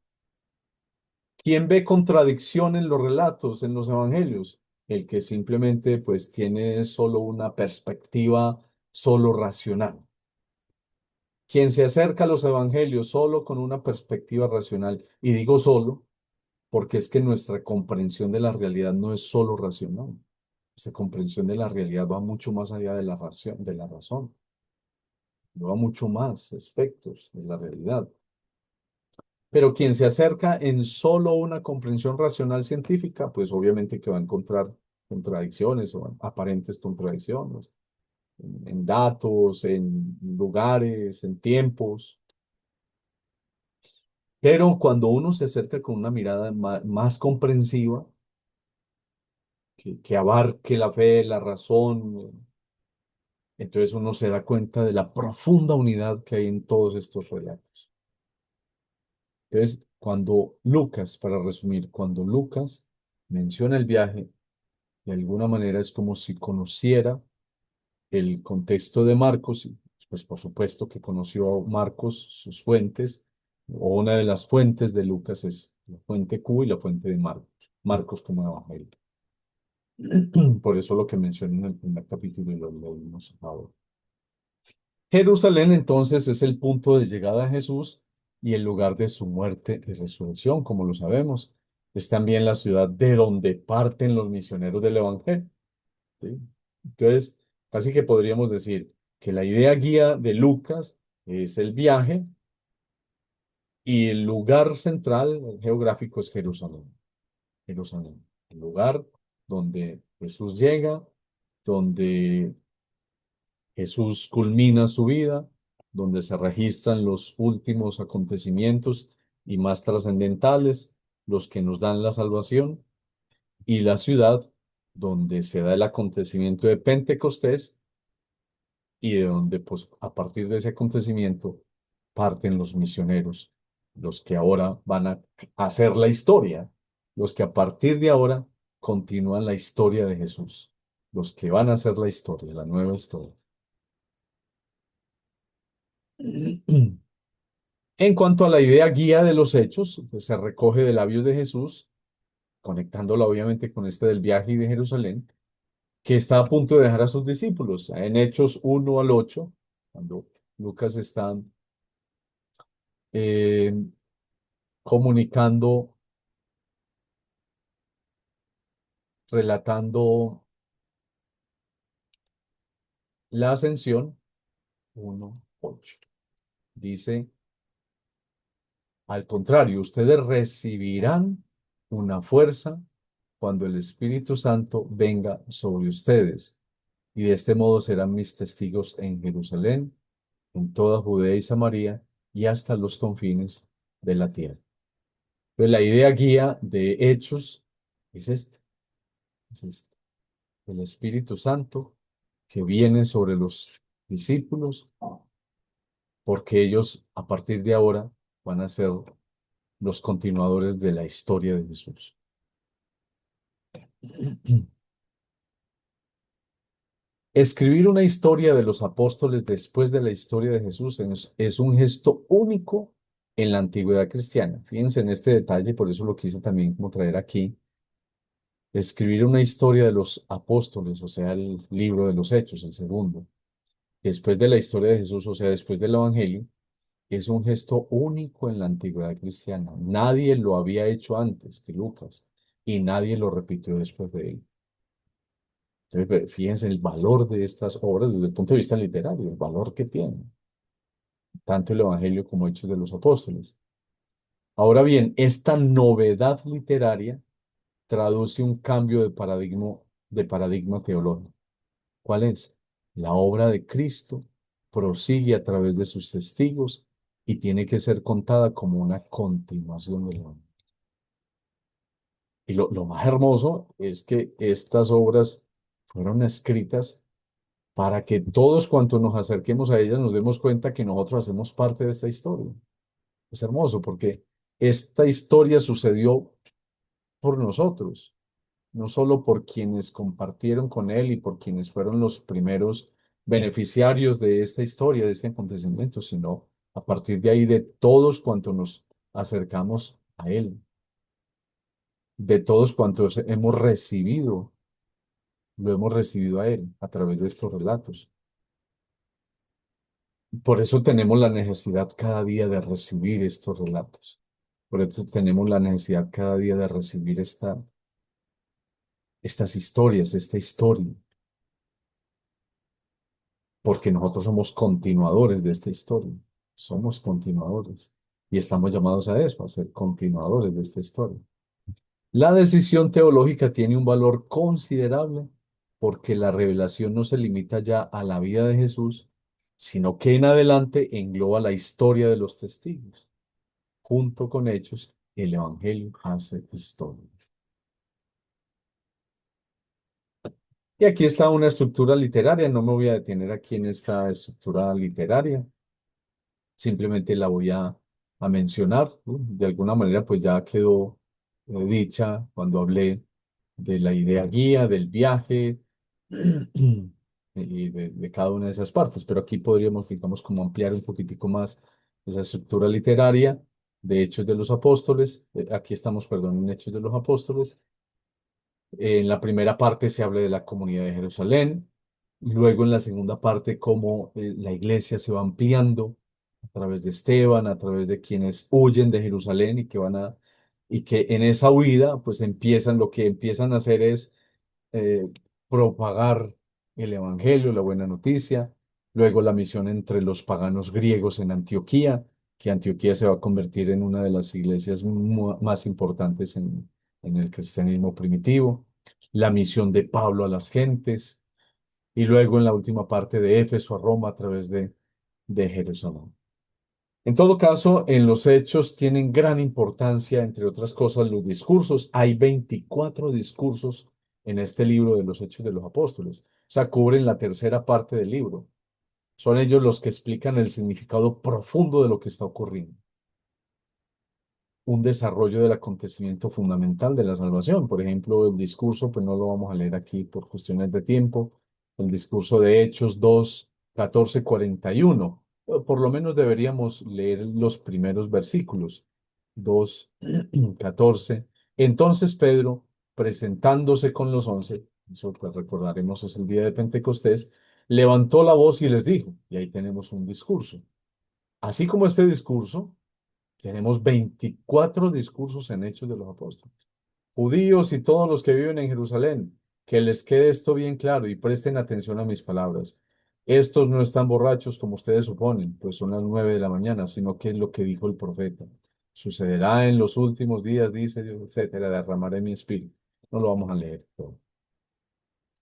¿Quién ve contradicción en los relatos, en los evangelios? El que simplemente pues tiene solo una perspectiva solo racional. Quien se acerca a los evangelios solo con una perspectiva racional, y digo solo, porque es que nuestra comprensión de la realidad no es solo racional. Nuestra comprensión de la realidad va mucho más allá de la razón, va mucho más aspectos de la realidad. Pero quien se acerca en solo una comprensión racional científica, pues obviamente que va a encontrar contradicciones o aparentes contradicciones en datos, en lugares, en tiempos. Pero cuando uno se acerca con una mirada más comprensiva, que abarque la fe, la razón, entonces uno se da cuenta de la profunda unidad que hay en todos estos relatos. Entonces, cuando Lucas, para resumir, cuando Lucas menciona el viaje, de alguna manera es como si conociera el contexto de Marcos, y pues por supuesto que conoció a Marcos, sus fuentes, o una de las fuentes de Lucas es la fuente Q y la fuente de Marcos, Marcos como evangelio. Por eso lo que mencioné en el primer capítulo y lo leímos ahora. Jerusalén entonces es el punto de llegada de Jesús y el lugar de su muerte y resurrección, como lo sabemos. Es también la ciudad de donde parten los misioneros del Evangelio. ¿Sí? Entonces, casi que podríamos decir que la idea guía de Lucas es el viaje y el lugar central geográfico es Jerusalén. Jerusalén, el lugar donde Jesús llega, donde Jesús culmina su vida, donde se registran los últimos acontecimientos y más trascendentales, los que nos dan la salvación, y la ciudad donde se da el acontecimiento de Pentecostés y de donde, pues, a partir de ese acontecimiento parten los misioneros, los que ahora van a hacer la historia, los que a partir de ahora continúan la historia de Jesús, los que van a hacer la historia, la nueva historia. En cuanto a la idea guía de los hechos, pues se recoge de labios de Jesús, conectándola obviamente con este del viaje y de Jerusalén, que está a punto de dejar a sus discípulos. En Hechos 1 al 8, cuando Lucas está eh, comunicando, relatando la ascensión, 1:8. Dice, al contrario, ustedes recibirán una fuerza cuando el Espíritu Santo venga sobre ustedes, y de este modo serán mis testigos en Jerusalén, en toda Judea y Samaria, y hasta los confines de la tierra. Entonces, la idea guía de Hechos es esta, es esta. El Espíritu Santo que viene sobre los discípulos, porque ellos a partir de ahora van a ser los continuadores de la historia de Jesús. Escribir una historia de los apóstoles después de la historia de Jesús es un gesto único en la antigüedad cristiana. Fíjense en este detalle, por eso lo quise también como traer aquí. Escribir una historia de los apóstoles, o sea, el libro de los Hechos, el segundo, después de la historia de Jesús, o sea, después del Evangelio, es un gesto único en la antigüedad cristiana. Nadie lo había hecho antes que Lucas y nadie lo repitió después de él. Entonces, fíjense el valor de estas obras desde el punto de vista literario, el valor que tienen, tanto el Evangelio como Hechos de los Apóstoles. Ahora bien, esta novedad literaria traduce un cambio de paradigma teológico. ¿Cuál es? La obra de Cristo prosigue a través de sus testigos y tiene que ser contada como una continuación del Evangelio. Y lo más hermoso es que estas obras fueron escritas para que todos cuantos nos acerquemos a ellas nos demos cuenta que nosotros hacemos parte de esta historia. Es hermoso porque esta historia sucedió por nosotros, no solo por quienes compartieron con él y por quienes fueron los primeros beneficiarios de esta historia, de este acontecimiento, sino a partir de ahí de todos cuantos nos acercamos a él, de todos cuantos hemos recibido, lo hemos recibido a él a través de estos relatos. Por eso tenemos la necesidad cada día de recibir estos relatos, Por eso tenemos la necesidad cada día de recibir estas historias, esta historia, porque nosotros somos continuadores de esta historia. Somos continuadores y estamos llamados a eso, a ser continuadores de esta historia. La decisión teológica tiene un valor considerable porque la revelación no se limita ya a la vida de Jesús, sino que en adelante engloba la historia de los testigos. Junto con Hechos, el Evangelio hace historia. Y aquí está una estructura literaria. No me voy a detener aquí en esta estructura literaria. Simplemente la voy a mencionar. ¿No? De alguna manera, pues ya quedó dicha cuando hablé de la idea guía, del viaje y de cada una de esas partes. Pero aquí podríamos, digamos, como ampliar un poquitico más esa estructura literaria de Hechos de los Apóstoles. Aquí estamos, perdón, en Hechos de los Apóstoles. En la primera parte se habla de la comunidad de Jerusalén. Luego en la segunda parte, cómo la iglesia se va ampliando a través de Esteban, a través de quienes huyen de Jerusalén y que en esa huida, pues lo que empiezan a hacer es eh, propagar el evangelio, la buena noticia. Luego la misión entre los paganos griegos en Antioquía, que Antioquía se va a convertir en una de las iglesias más importantes en el cristianismo primitivo. La misión de Pablo a las gentes y luego en la última parte de Éfeso a Roma a través de Jerusalén. En todo caso, en los hechos tienen gran importancia, entre otras cosas, los discursos. Hay 24 discursos en este libro de los Hechos de los Apóstoles. O sea, cubren la tercera parte del libro. Son ellos los que explican el significado profundo de lo que está ocurriendo. Un desarrollo del acontecimiento fundamental de la salvación. Por ejemplo, el discurso, pues no lo vamos a leer aquí por cuestiones de tiempo, el discurso de Hechos 2, 14, 41. Por lo menos deberíamos leer los primeros versículos. 2, 14. Entonces Pedro, presentándose con los 11, eso pues recordaremos es el día de Pentecostés, levantó la voz y les dijo, y ahí tenemos un discurso. Así como este discurso, tenemos 24 discursos en Hechos de los Apóstoles. Judíos y todos los que viven en Jerusalén, que les quede esto bien claro y presten atención a mis palabras. Estos no están borrachos como ustedes suponen, pues son las 9 de la mañana, sino que es lo que dijo el profeta. Sucederá en los últimos días, dice Dios, etcétera, derramaré mi espíritu. No lo vamos a leer todo.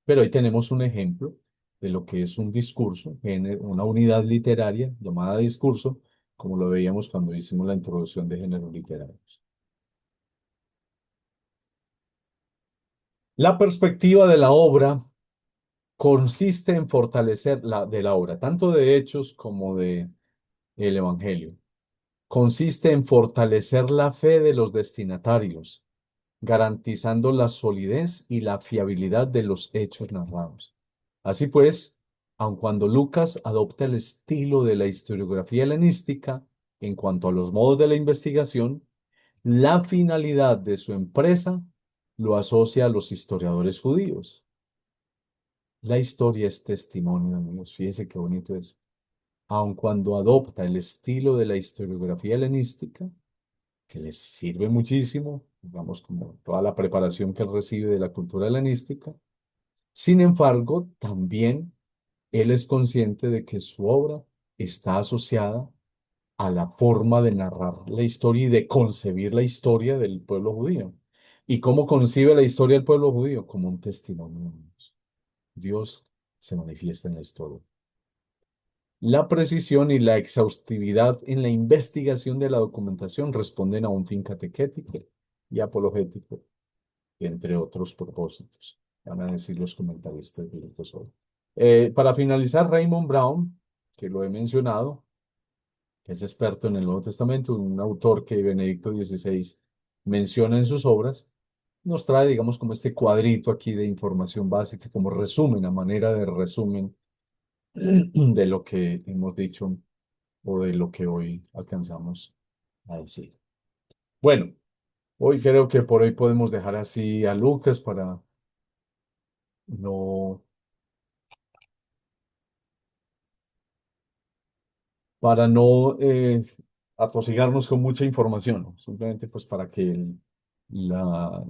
Pero ahí tenemos un ejemplo de lo que es un discurso, una unidad literaria llamada discurso, como lo veíamos cuando hicimos la introducción de géneros literarios. La perspectiva de la obra consiste en fortalecer de la obra, tanto de Hechos como de el Evangelio. Consiste en fortalecer la fe de los destinatarios, garantizando la solidez y la fiabilidad de los hechos narrados. Así pues, aun cuando Lucas adopta el estilo de la historiografía helenística en cuanto a los modos de la investigación, la finalidad de su empresa lo asocia a los historiadores judíos. La historia es testimonio, amigos. Fíjese qué bonito es. Aun cuando adopta el estilo de la historiografía helenística, que les sirve muchísimo, digamos, como toda la preparación que él recibe de la cultura helenística. Sin embargo, también él es consciente de que su obra está asociada a la forma de narrar la historia y de concebir la historia del pueblo judío. ¿Y cómo concibe la historia del pueblo judío? Como un testimonio. Dios se manifiesta en la historia. La precisión y la exhaustividad en la investigación de la documentación responden a un fin catequético y apologético, entre otros propósitos, van a decir los comentaristas bíblicos hoy. Para finalizar, Raymond Brown, que lo he mencionado, que es experto en el Nuevo Testamento, un autor que Benedicto XVI menciona en sus obras, nos trae, digamos, como este cuadrito aquí de información básica, como resumen, a manera de resumen de lo que hemos dicho o de lo que hoy alcanzamos a decir. Bueno, hoy creo que por hoy podemos dejar así a Lucas no, para no atosigarnos con mucha información, ¿no? Simplemente pues para que la,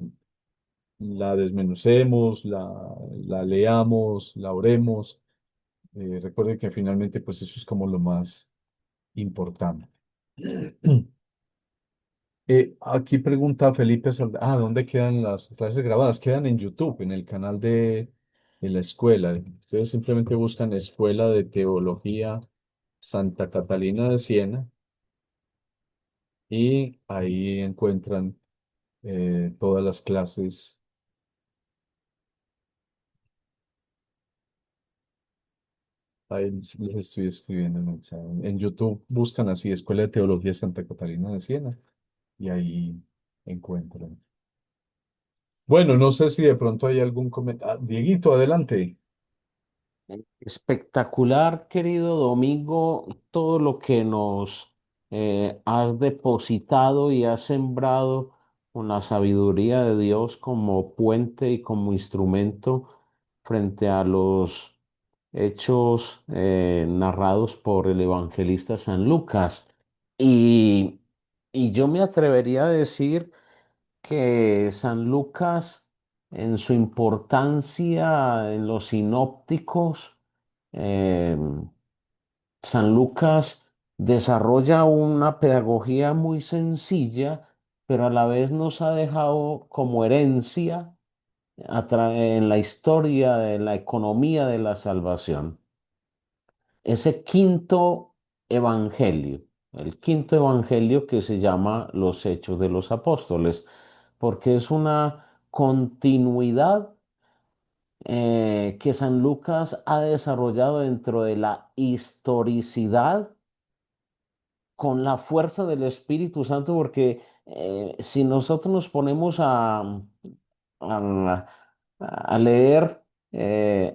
la desmenucemos, la leamos, la oremos. Recuerden que finalmente pues eso es como lo más importante. Aquí pregunta Felipe ¿dónde quedan las clases grabadas? Quedan en YouTube, en el canal de la escuela. Ustedes simplemente buscan Escuela de Teología Santa Catalina de Siena y ahí encuentran todas las clases. Ahí les estoy escribiendo en el chat. En YouTube buscan así Escuela de Teología Santa Catalina de Siena y ahí encuentran. Bueno, no sé si de pronto hay algún comentario. Dieguito, adelante. Espectacular, querido Domingo, todo lo que nos has depositado y has sembrado con la sabiduría de Dios como puente y como instrumento frente a los hechos narrados por el evangelista San Lucas. Y, y yo me atrevería a decir que San Lucas, en su importancia en los sinópticos, eh, San Lucas desarrolla una pedagogía muy sencilla, pero a la vez nos ha dejado como herencia en la historia de la economía de la salvación. Ese quinto evangelio, el quinto evangelio que se llama los Hechos de los Apóstoles, porque es una continuidad que San Lucas ha desarrollado dentro de la historicidad con la fuerza del Espíritu Santo, porque si nosotros nos ponemos a, a leer,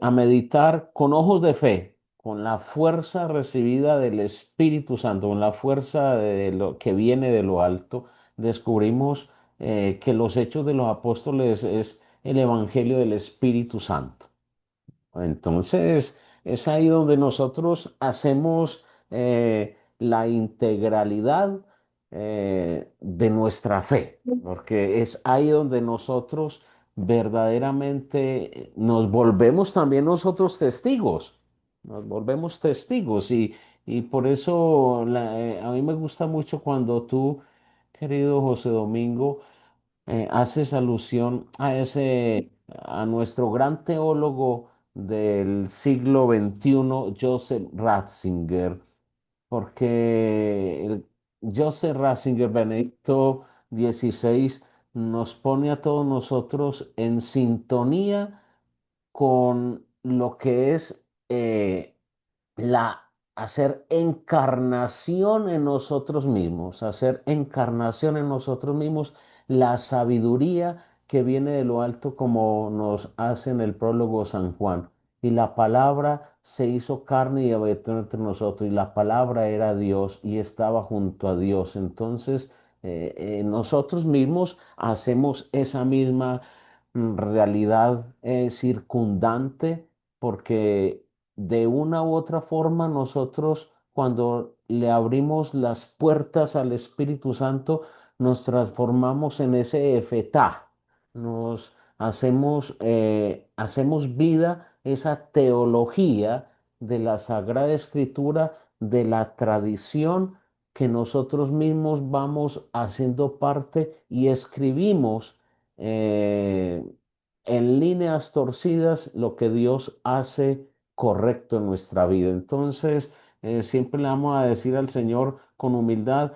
a meditar con ojos de fe, con la fuerza recibida del Espíritu Santo, con la fuerza de lo que viene de lo alto, descubrimos que los hechos de los apóstoles es el Evangelio del Espíritu Santo. Entonces, es ahí donde nosotros hacemos la integralidad de nuestra fe, porque es ahí donde nosotros verdaderamente nos volvemos también nosotros testigos, nos volvemos testigos y por eso a mí me gusta mucho cuando tú, querido José Domingo, haces alusión a nuestro gran teólogo del siglo XXI, Joseph Ratzinger, porque Joseph Ratzinger, Benedicto XVI, nos pone a todos nosotros en sintonía con lo que es la hacer encarnación en nosotros mismos, hacer encarnación en nosotros mismos la sabiduría que viene de lo alto como nos hace en el prólogo San Juan. Y la palabra se hizo carne y habitó entre nosotros, y la palabra era Dios y estaba junto a Dios. Entonces, nosotros mismos hacemos esa misma realidad circundante, porque de una u otra forma nosotros cuando le abrimos las puertas al Espíritu Santo nos transformamos en ese efetá, nos hacemos vida esa teología de la Sagrada Escritura, de la tradición que nosotros mismos vamos haciendo parte y escribimos eh, en líneas torcidas lo que Dios hace correcto en nuestra vida. Entonces, siempre le vamos a decir al Señor con humildad,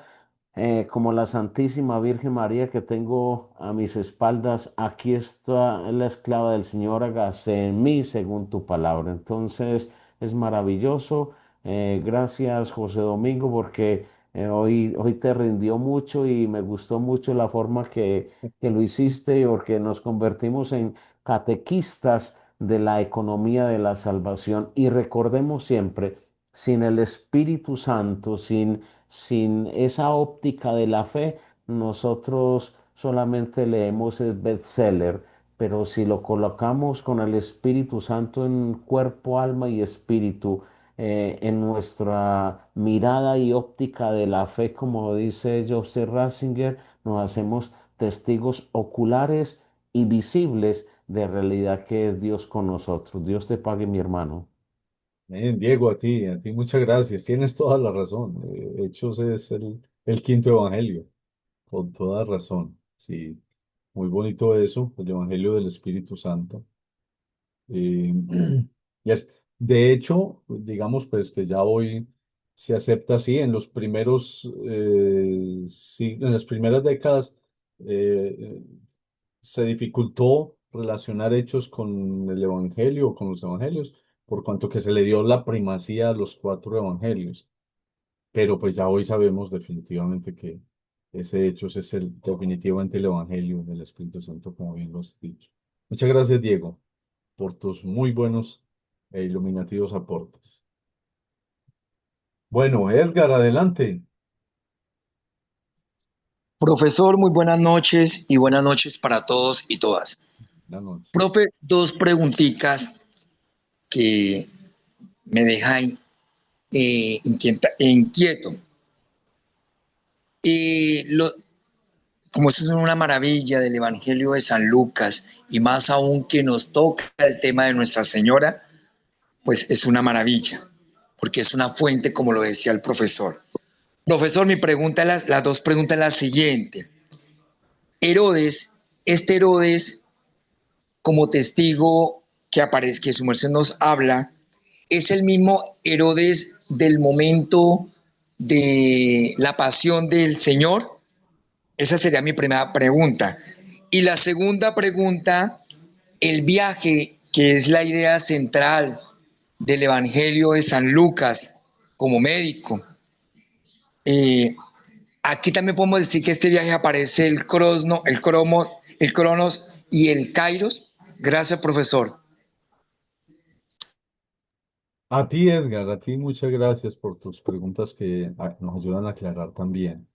como la Santísima Virgen María que tengo a mis espaldas, aquí está la esclava del Señor, hágase en mí según tu palabra. Entonces, es maravilloso. Gracias, José Domingo, porque hoy te rindió mucho y me gustó mucho la forma que lo hiciste, porque nos convertimos en catequistas de la economía de la salvación. Y recordemos siempre, sin el Espíritu Santo, sin esa óptica de la fe, nosotros solamente leemos el bestseller, pero si lo colocamos con el Espíritu Santo en cuerpo, alma y espíritu, en nuestra mirada y óptica de la fe, como dice Joseph Ratzinger, nos hacemos testigos oculares y visibles de realidad que es Dios con nosotros. Dios te pague, mi hermano. Diego, a ti muchas gracias. Tienes toda la razón. Hechos es el quinto evangelio, con toda razón. Sí, muy bonito eso, el evangelio del Espíritu Santo. Eh, y es, de hecho, digamos pues que ya hoy se acepta así, en los primeros, en las primeras décadas eh, se dificultó relacionar hechos con el Evangelio o con los Evangelios, por cuanto que se le dio la primacía a los cuatro Evangelios. Pero pues ya hoy sabemos definitivamente que ese Hechos es definitivamente el Evangelio del Espíritu Santo, como bien lo has dicho. Muchas gracias, Diego, por tus muy buenos e iluminativos aportes. Bueno, Edgar, adelante. Profesor, muy buenas noches y buenas noches para todos y todas. Buenas noches. Profe, dos preguntitas que me dejan inquieto. Como eso es una maravilla del Evangelio de San Lucas y más aún que nos toca el tema de Nuestra Señora, pues es una maravilla, porque es una fuente, como lo decía el profesor. Profesor, mi pregunta, las dos preguntas es la siguiente. Herodes, este Herodes como testigo que aparece, que su merced nos habla, es el mismo Herodes del momento de la pasión del Señor. Esa sería mi primera pregunta. Y la segunda pregunta, el viaje, que es la idea central del Evangelio de San Lucas como médico. Eh, Aquí también podemos decir que este viaje aparece el Cronos y el Kairos. Gracias, profesor. A ti, Edgar, a ti muchas gracias por tus preguntas que nos ayudan a aclarar también.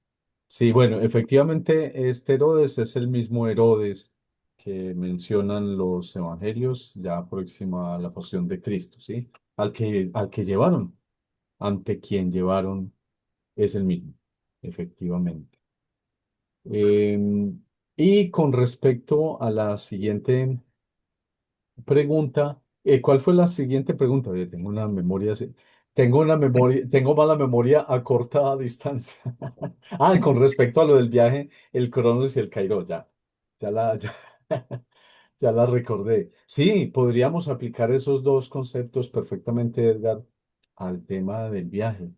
Sí, bueno, efectivamente, este Herodes es el mismo Herodes que mencionan los evangelios ya próxima a la pasión de Cristo, ¿sí? Al que llevaron, ante quien llevaron es el mismo, efectivamente. Y con respecto a la siguiente pregunta, ¿cuál fue la siguiente pregunta? Oye, tengo una memoria, tengo mala memoria a corta distancia. Ah, con respecto a lo del viaje, el Cronos y el Cairo, ya, ya la recordé. Sí, podríamos aplicar esos dos conceptos perfectamente, Edgar, al tema del viaje,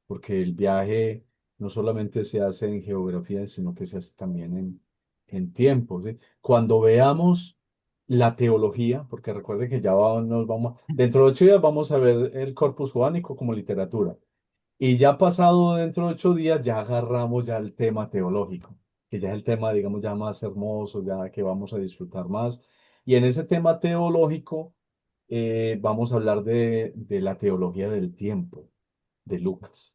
porque el viaje no solamente se hace en geografía, sino que se hace también en tiempo, ¿sí? Cuando veamos la teología, porque recuerde que nos vamos, dentro de 8 días vamos a ver el corpus judánico como literatura. Y ya pasado dentro de 8 días ya agarramos ya el tema teológico, que ya es el tema, digamos, ya más hermoso, ya que vamos a disfrutar más. Y en ese tema teológico vamos a hablar de la teología del tiempo, de Lucas,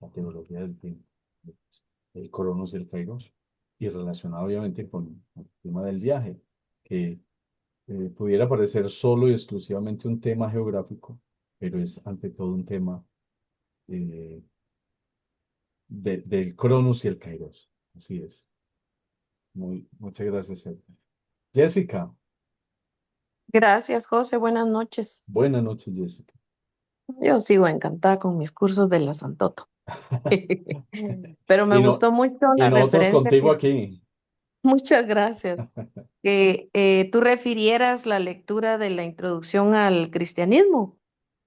la teología del tiempo, el Cronos y el Kairos, y relacionado obviamente con el tema del viaje, que pudiera parecer solo y exclusivamente un tema geográfico, pero es ante todo un tema eh, del Cronos y el Kairos. Así es. Muchas gracias, Edgar. Jessica, Gracias, José. Buenas noches. buenas noches, Jessica. Yo sigo encantada con mis cursos de la Santoto. Pero me Y, no, gustó mucho y la nosotros referencia contigo que, aquí. muchas gracias, que tú refirieras la lectura de la introducción al cristianismo,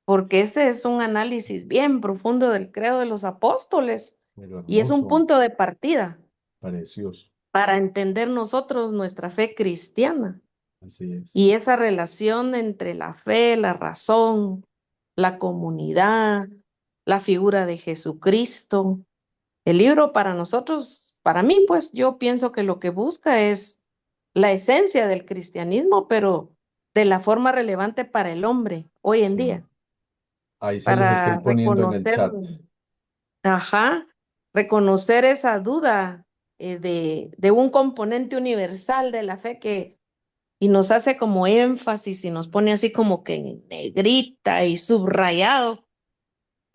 porque ese es un análisis bien profundo del credo de los apóstoles Pero y es un hermoso, punto de partida precioso. para entender nosotros nuestra fe cristiana Así es. y esa relación entre la fe, la razón, la comunidad, la figura de Jesucristo. El libro para nosotros, para mí, pues yo pienso que lo que busca es la esencia del cristianismo, pero de la forma relevante para el hombre hoy en Sí. día, Ahí se los estoy para poniendo en el reconocer, chat. ajá, reconocer esa duda de un componente universal de la fe que y nos hace como énfasis y nos pone así como que en negrita y subrayado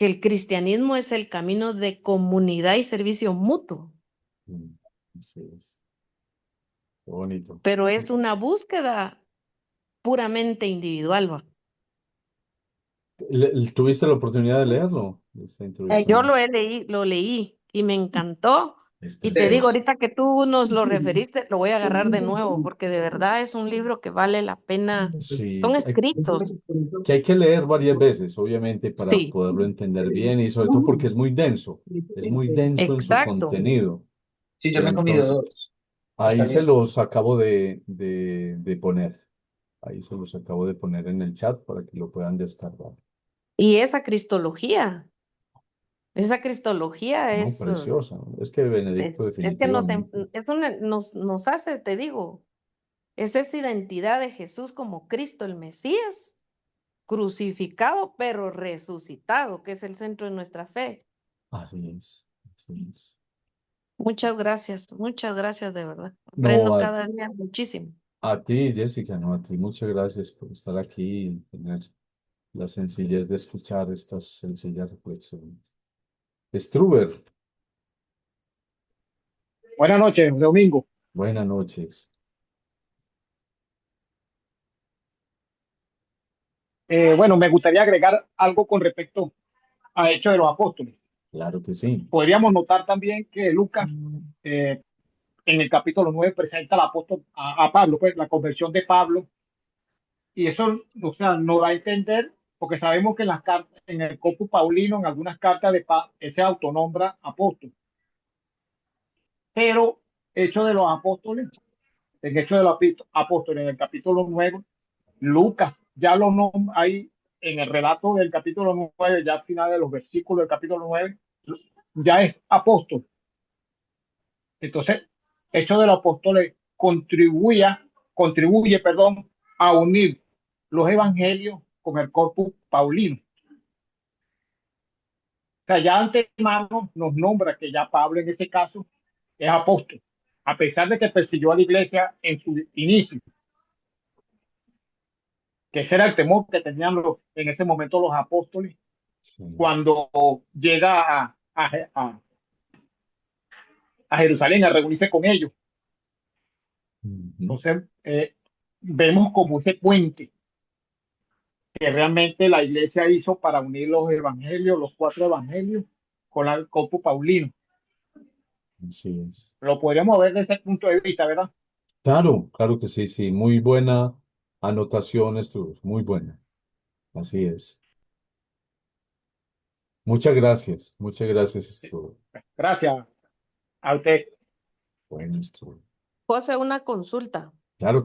que el cristianismo es el camino de comunidad y servicio mutuo, Así es. Qué bonito. pero es una búsqueda puramente individual, ¿va? ¿Tuviste la oportunidad de leerlo? Esta Yo introducción lo leí y me encantó. es Y te digo, preciosa. ahorita que tú nos lo referiste, lo voy a agarrar de nuevo, porque de verdad es un libro que vale la pena. Sí, Son escritos. que hay que leer varias veces, obviamente, para Sí, poderlo entender bien y sobre todo porque es muy denso en su exacto. contenido. Sí, yo me he comido Entonces, dos. Está ahí se bien. los acabo de poner, ahí se los acabo de poner en el chat para que lo puedan descargar. Y esa cristología No, preciosa. Es que Benedicto es que definitivamente. nos hace, te digo, es esa identidad de Jesús como Cristo, el Mesías, crucificado pero resucitado, que es el centro de nuestra fe. Así es, así es. Muchas gracias de verdad. No, Aprendo cada día muchísimo. a ti, Jessica, no, a ti, muchas gracias por estar aquí y tener la sencillez de escuchar estas sencillas reflexiones. Struber, Buenas noches, Domingo. buenas noches. Bueno, me gustaría agregar algo con respecto a Hechos de los Apóstoles. Claro que sí. Podríamos notar también que Lucas, eh, en el capítulo 9 presenta al apóstol a Pablo, pues la conversión de Pablo, y eso, o sea, nos da a entender, porque sabemos que en las cartas, en el Corpus Paulino, en algunas cartas él se autonombra apóstol, pero Hechos de los Apóstoles, en Hechos de los Apóstoles, en el capítulo 9, Lucas ya lo nombra ahí en el relato del capítulo 9, ya al final de los versículos del capítulo 9, ya es apóstol. Entonces, Hechos de los Apóstoles contribuye, perdón, a unir los evangelios con el corpus paulino. O sea, ya antemano nos nombra que ya Pablo en ese caso es apóstol, a pesar de que persiguió a la iglesia en su inicio, que ese era el temor que tenían en ese momento los apóstoles Sí. cuando llega a Jerusalén a reunirse con ellos. Ujú. Entonces, vemos como ese puente que realmente la iglesia hizo para unir los evangelios, los 4 evangelios, con el corpus paulino. Así es. Lo podríamos ver desde ese punto de vista, ¿verdad? Claro, claro que sí, sí. Muy buena anotación, Struber, muy buena. Así es. Muchas gracias, Struber. Gracias a usted. Bueno, Struber. José, una consulta. Claro